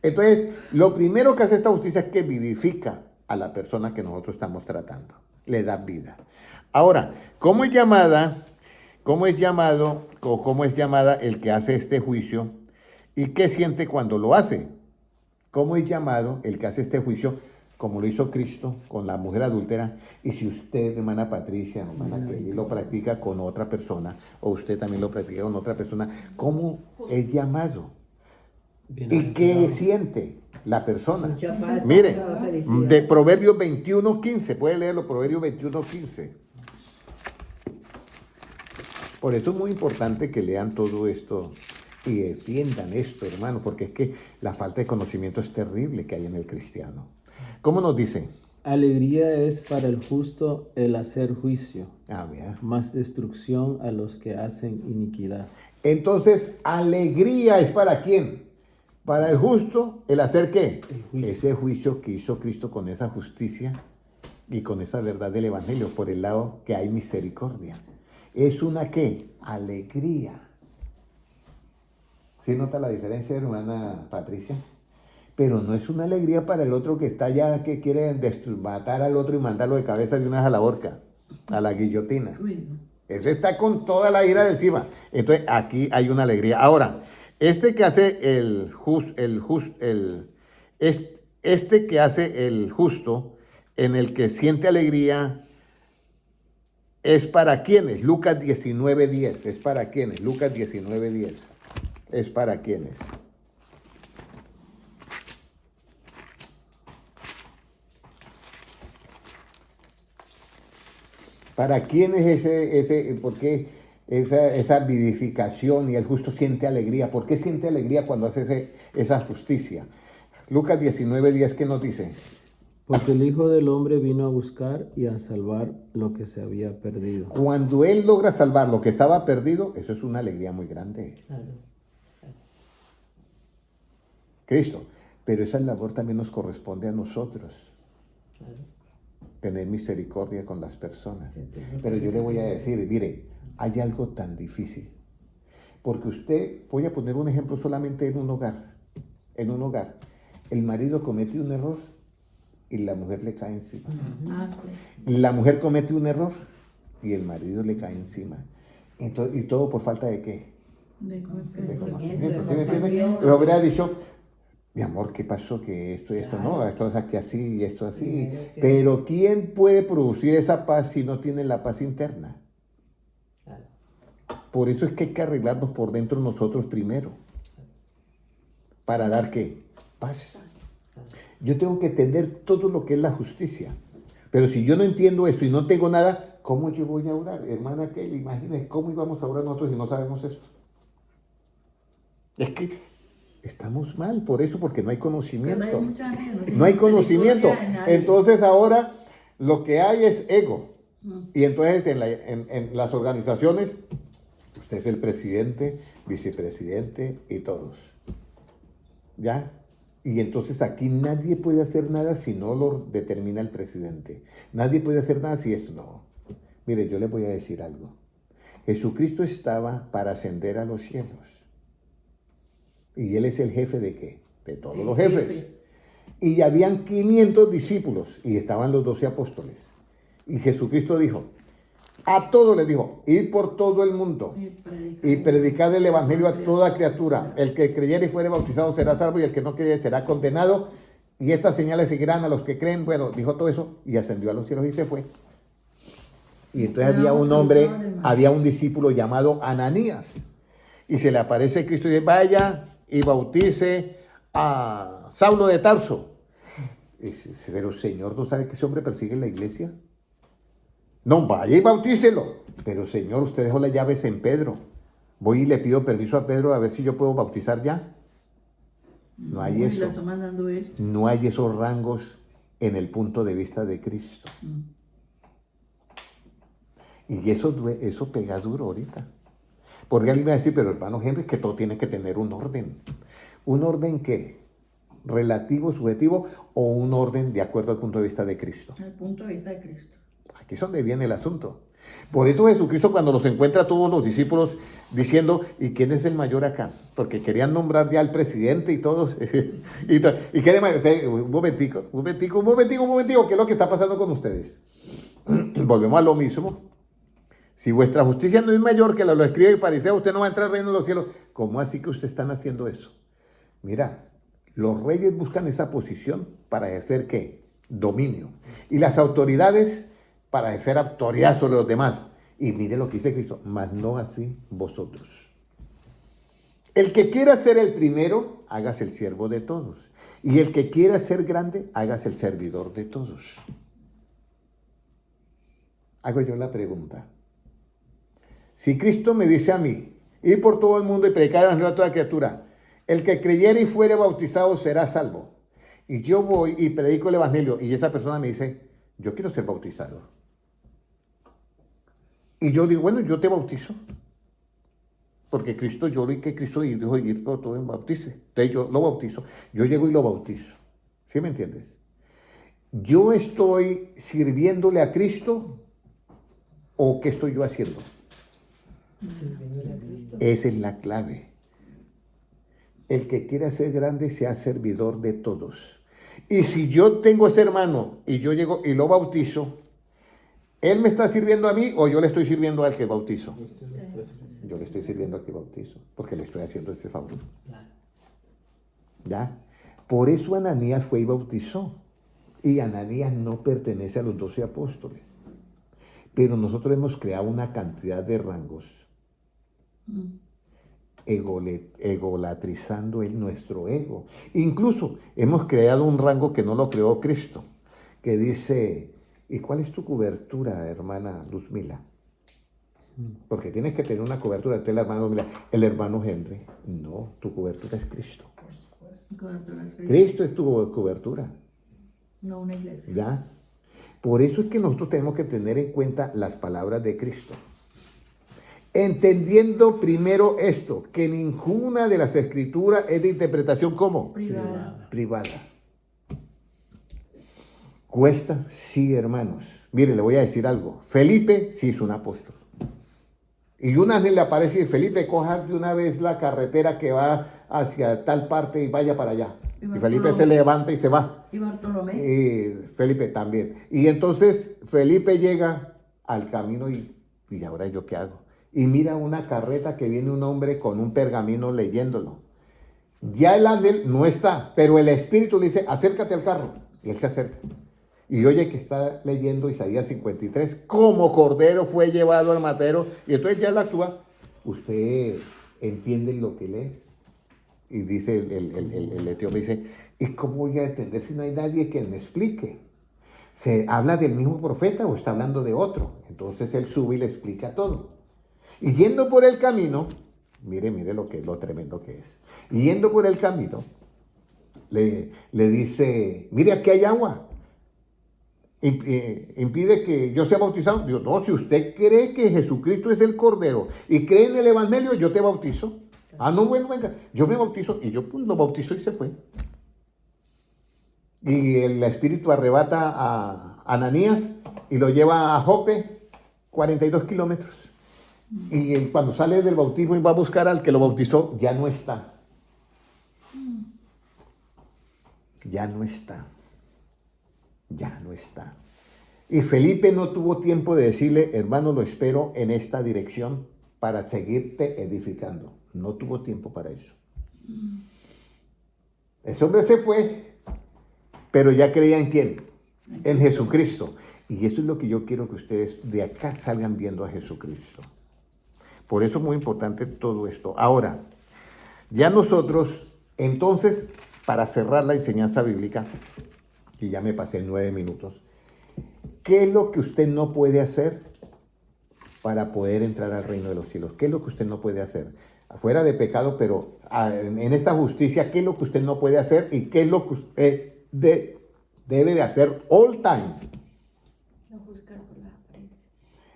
Entonces, lo primero que hace esta justicia es que vivifica a la persona que nosotros estamos tratando, le da vida. Ahora, ¿cómo es llamada el que hace este juicio y qué siente cuando lo hace? ¿Cómo es llamado el que hace este juicio como lo hizo Cristo con la mujer adúltera? Y si usted, hermana Patricia, hermana Kelly, lo practica con otra persona, o usted también lo practica con otra persona, ¿cómo es llamado? ¿Y qué siente la persona? Mucha paz, Mire, mucha felicidad. de Proverbios 21:15, puede leerlo, Proverbios 21:15. Por eso es muy importante que lean todo esto y entiendan esto, hermano, porque es que la falta de conocimiento es terrible que hay en el cristiano. ¿Cómo nos dice? Alegría es para el justo el hacer juicio, Vea. más destrucción a los que hacen iniquidad. Entonces, alegría es para quién? Para el justo, el hacer qué? El juicio. Ese juicio que hizo Cristo con esa justicia y con esa verdad del evangelio, por el lado que hay misericordia. Es una ¿qué? Alegría. ¿Sí nota la diferencia, hermana Patricia? Pero no es una alegría para el otro que está allá, que quiere matar al otro y mandarlo de cabeza de una vez a la horca, a la guillotina. Ese está con toda la ira de encima. Entonces, aquí hay una alegría. Ahora, este que hace este que hace el justo, en el que siente alegría, ¿es para quiénes? Lucas 19:10. ¿Es para quiénes? Lucas 19:10. ¿Es para quiénes? ¿Para quién es por qué esa vivificación y el justo siente alegría? ¿Por qué siente alegría cuando hace esa justicia? Lucas 19:10, ¿qué nos dice? Porque el Hijo del Hombre vino a buscar y a salvar lo que se había perdido. Cuando Él logra salvar lo que estaba perdido, eso es una alegría muy grande. Claro. Cristo. Pero esa labor también nos corresponde a nosotros. Claro. Tener misericordia con las personas. Sí, Pero yo le voy a decir, mire, hay algo tan difícil. Porque usted, voy a poner un ejemplo solamente en un hogar. En un hogar, el marido comete un error y la mujer le cae encima. La mujer comete un error y el marido le cae encima. Entonces, ¿y todo por falta de qué? De conocimiento. ¿Sí me entiende? Le hubiera dicho, mi amor, ¿qué pasó? Que esto y esto no, esto es aquí así y esto así. Pero ¿quién puede producir esa paz si no tiene la paz interna? Claro. Por eso es que hay que arreglarnos por dentro nosotros primero. ¿Para dar qué? Paz. Yo tengo que entender todo lo que es la justicia. Pero si yo no entiendo esto y no tengo nada, ¿cómo yo voy a orar? Hermana Kelly, imagínense cómo íbamos a orar nosotros si no sabemos esto. Es que estamos mal por eso, porque no hay conocimiento. No hay conocimiento. Entonces ahora lo que hay es ego. Y entonces en las organizaciones, usted es el presidente, vicepresidente y todos. ¿Ya? Y entonces aquí nadie puede hacer nada si no lo determina el presidente. Nadie puede hacer nada si esto no. Mire, yo les voy a decir algo. Jesucristo estaba para ascender a los cielos. Y Él es el jefe ¿de qué? De todos los jefes. Y ya habían 500 discípulos y estaban los 12 apóstoles. Y Jesucristo dijo, a todos les dijo, id por todo el mundo y predicad el evangelio a toda criatura. El que creyere y fuere bautizado será salvo y el que no creyere será condenado. Y estas señales seguirán a los que creen. Bueno, dijo todo eso y ascendió a los cielos y se fue. Y entonces había un hombre había un discípulo llamado Ananías. Y se le aparece Cristo y dice, vaya y bautice a Saulo de Tarso. Y dice, pero Señor, ¿no sabe que ese hombre persigue la iglesia? No, vaya y bautícelo. Pero Señor, usted dejó las llaves en Pedro. Voy y le pido permiso a Pedro a ver si yo puedo bautizar ya. No hay eso. Lo está mandando él. No hay esos rangos en el punto de vista de Cristo. Y eso pega duro ahorita. Porque alguien va a decir, pero hermano Henry, que todo tiene que tener un orden. ¿Un orden qué? ¿Relativo, subjetivo o un orden de acuerdo al punto de vista de Cristo? Al punto de vista de Cristo. Aquí es donde viene el asunto. Por eso Jesucristo cuando los encuentra a todos los discípulos diciendo, ¿y quién es el mayor acá? Porque querían nombrar ya al presidente y todos. y quieren, un momentico, ¿qué es lo que está pasando con ustedes? Volvemos a lo mismo. Si vuestra justicia no es mayor que la lo escribe el fariseo, usted no va a entrar al reino de los cielos. ¿Cómo así que ustedes están haciendo eso? Mira, los reyes buscan esa posición para ejercer ¿qué? Dominio. Y las autoridades para ejercer autoridad sobre los demás. Y mire lo que dice Cristo, mas no así vosotros. El que quiera ser el primero, hágase el siervo de todos. Y el que quiera ser grande, hágase el servidor de todos. Hago yo la pregunta. Si Cristo me dice a mí, ir por todo el mundo y predicar el evangelio a toda criatura, el que creyere y fuere bautizado será salvo. Y yo voy y predico el evangelio y esa persona me dice, yo quiero ser bautizado. Y yo digo, bueno, yo te bautizo. Porque Cristo, yo vi que Cristo dijo ir por todo el bautice. Entonces yo lo bautizo. Yo llego y lo bautizo. ¿Sí me entiendes? ¿Yo estoy sirviéndole a Cristo o qué estoy yo haciendo? Esa es la clave. El que quiera ser grande sea servidor de todos. Y si yo tengo ese hermano y yo llego y lo bautizo, ¿él me está sirviendo a mí o yo le estoy sirviendo al que bautizo? Yo le estoy sirviendo al que bautizo, porque le estoy haciendo ese favor. ¿Ya? Por eso Ananías fue y bautizó. Y Ananías no pertenece a los 12 apóstoles. Pero nosotros hemos creado una cantidad de rangos, egolatrizando nuestro ego. Incluso hemos creado un rango que no lo creó Cristo, que dice, ¿y cuál es tu cobertura, hermana Luzmila? Porque tienes que tener una cobertura. Usted, la hermana Luzmila, el hermano Henry. No, tu cobertura es Cristo. Cristo es tu cobertura. No una iglesia. ¿Ya? Por eso es que nosotros tenemos que tener en cuenta las palabras de Cristo. Entendiendo primero esto, que ninguna de las escrituras es de interpretación ¿cómo? Privada. ¿Cuesta? Sí, hermanos. Mire, le voy a decir algo. Felipe sí es un apóstol. Y un ángel le aparece y dice, Felipe, coja de una vez la carretera que va hacia tal parte y vaya para allá. Y Felipe se levanta y se va. ¿Y Bartolomé? Y Felipe también. Y entonces Felipe llega al camino y ahora ¿yo qué hago? Y mira una carreta que viene un hombre con un pergamino leyéndolo. Ya el ángel no está, pero el espíritu le dice, acércate al carro. Y él se acerca. Y oye que está leyendo Isaías 53, como cordero fue llevado al matadero. Y entonces ya él actúa. ¿Usted entiende lo que lee? Y dice el etíope, dice, ¿y cómo voy a entender si no hay nadie que me explique? ¿Se habla del mismo profeta o está hablando de otro? Entonces él sube y le explica todo. Y yendo por el camino, mire lo tremendo que es. Y yendo por el camino, le dice, mire, aquí hay agua. ¿Impide que yo sea bautizado? Digo, no, si usted cree que Jesucristo es el Cordero y cree en el Evangelio, yo te bautizo. Ah, no, bueno, venga, yo me bautizo. Y yo pues, lo bautizó y se fue. Y el Espíritu arrebata a Ananías y lo lleva a Jope, 42 kilómetros. Y cuando sale del bautismo y va a buscar al que lo bautizó, ya no está. Ya no está. Ya no está. Y Felipe no tuvo tiempo de decirle, hermano, lo espero en esta dirección para seguirte edificando. No tuvo tiempo para eso. Ese hombre se fue, pero ya creía en quién, en Jesucristo. Y eso es lo que yo quiero que ustedes de acá salgan viendo a Jesucristo. Por eso es muy importante todo esto. Ahora, ya nosotros, entonces, para cerrar la enseñanza bíblica, y ya me pasé 9 minutos, ¿qué es lo que usted no puede hacer para poder entrar al reino de los cielos? ¿Qué es lo que usted no puede hacer? Fuera de pecado, pero en esta justicia, ¿qué es lo que usted no puede hacer y qué es lo que usted debe de hacer all time? No juzgar por las apariencias.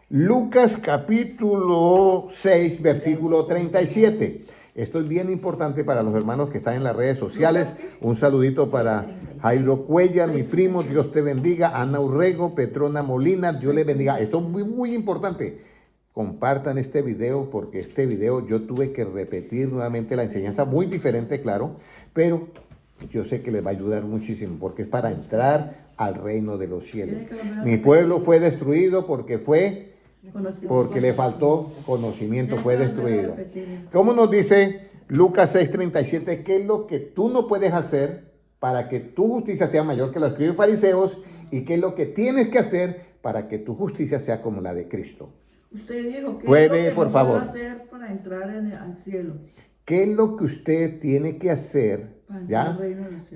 Lucas capítulo 6, versículo 37. Esto es bien importante para los hermanos que están en las redes sociales. Un saludito para Jairo Cuellar, mi primo, Dios te bendiga. Ana Urrego, Petrona Molina, Dios le bendiga. Esto es muy, muy importante. Compartan este video porque este video yo tuve que repetir nuevamente la enseñanza, muy diferente, claro, pero yo sé que les va a ayudar muchísimo porque es para entrar al reino de los cielos. Mi pueblo fue destruido porque le faltó conocimiento, fue destruido. ¿Cómo nos dice Lucas 6:37? ¿Qué es lo que tú no puedes hacer para que tu justicia sea mayor que los escribas y fariseos? ¿Y qué es lo que tienes que hacer para que tu justicia sea como la de Cristo? Usted dijo que Puede, es lo que por no favor. va a hacer para entrar al cielo. ¿Qué es lo que usted tiene que hacer ya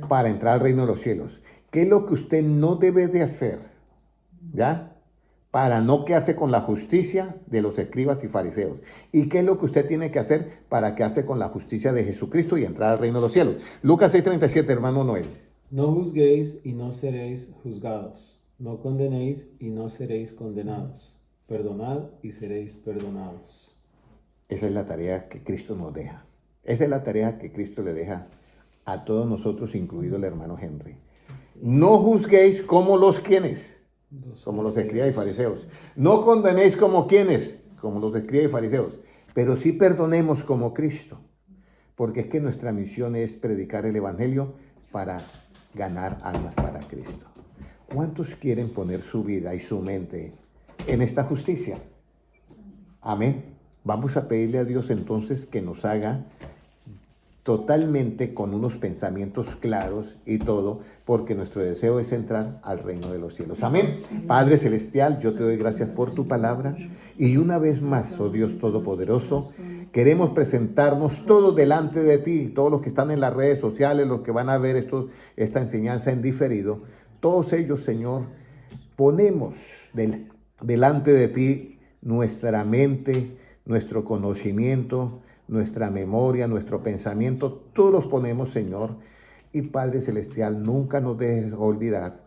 para entrar al reino de los cielos? ¿Qué es lo que usted no debe de hacer ya para no quedarse con la justicia de los escribas y fariseos? ¿Y qué es lo que usted tiene que hacer para quedarse con la justicia de Jesucristo y entrar al reino de los cielos? Lucas 6:37, hermano Noel. No juzguéis y no seréis juzgados. No condenéis y no seréis condenados. Perdonad y seréis perdonados. Esa es la tarea que Cristo nos deja. Esa es la tarea que Cristo le deja a todos nosotros, incluido el hermano Henry. No juzguéis como los quienes, como los escribas y fariseos. No condenéis como quienes, como los escribas y fariseos. Pero sí perdonemos como Cristo. Porque es que nuestra misión es predicar el evangelio para ganar almas para Cristo. ¿Cuántos quieren poner su vida y su mente en esta justicia? Amén. Vamos a pedirle a Dios entonces que nos haga totalmente con unos pensamientos claros y todo, porque nuestro deseo es entrar al reino de los cielos. Amén. Padre Celestial, yo te doy gracias por tu palabra y una vez más, oh Dios Todopoderoso, queremos presentarnos todos delante de ti, todos los que están en las redes sociales, los que van a ver esta enseñanza en diferido, todos ellos, Señor, ponemos delante de ti nuestra mente, nuestro conocimiento, nuestra memoria, nuestro pensamiento, todos los ponemos, Señor. Y Padre Celestial, nunca nos dejes olvidar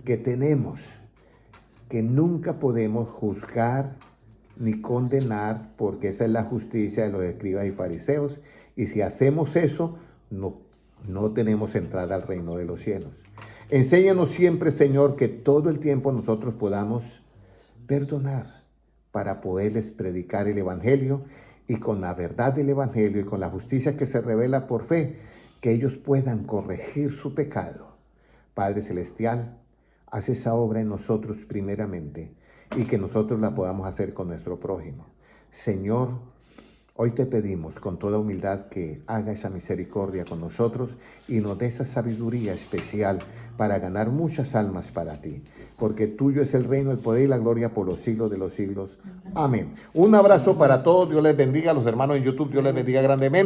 que nunca podemos juzgar ni condenar, porque esa es la justicia de los escribas y fariseos. Y si hacemos eso, no tenemos entrada al reino de los cielos. Enséñanos siempre, Señor, que todo el tiempo nosotros podamos perdonar para poderles predicar el evangelio y con la verdad del evangelio y con la justicia que se revela por fe, que ellos puedan corregir su pecado. Padre Celestial, haz esa obra en nosotros primeramente y que nosotros la podamos hacer con nuestro prójimo. Señor, hoy te pedimos con toda humildad que haga esa misericordia con nosotros y nos dé esa sabiduría especial para ganar muchas almas para ti, porque tuyo es el reino, el poder y la gloria por los siglos de los siglos. Amén. Un abrazo para todos, Dios les bendiga, a los hermanos en YouTube, Dios les bendiga grandemente.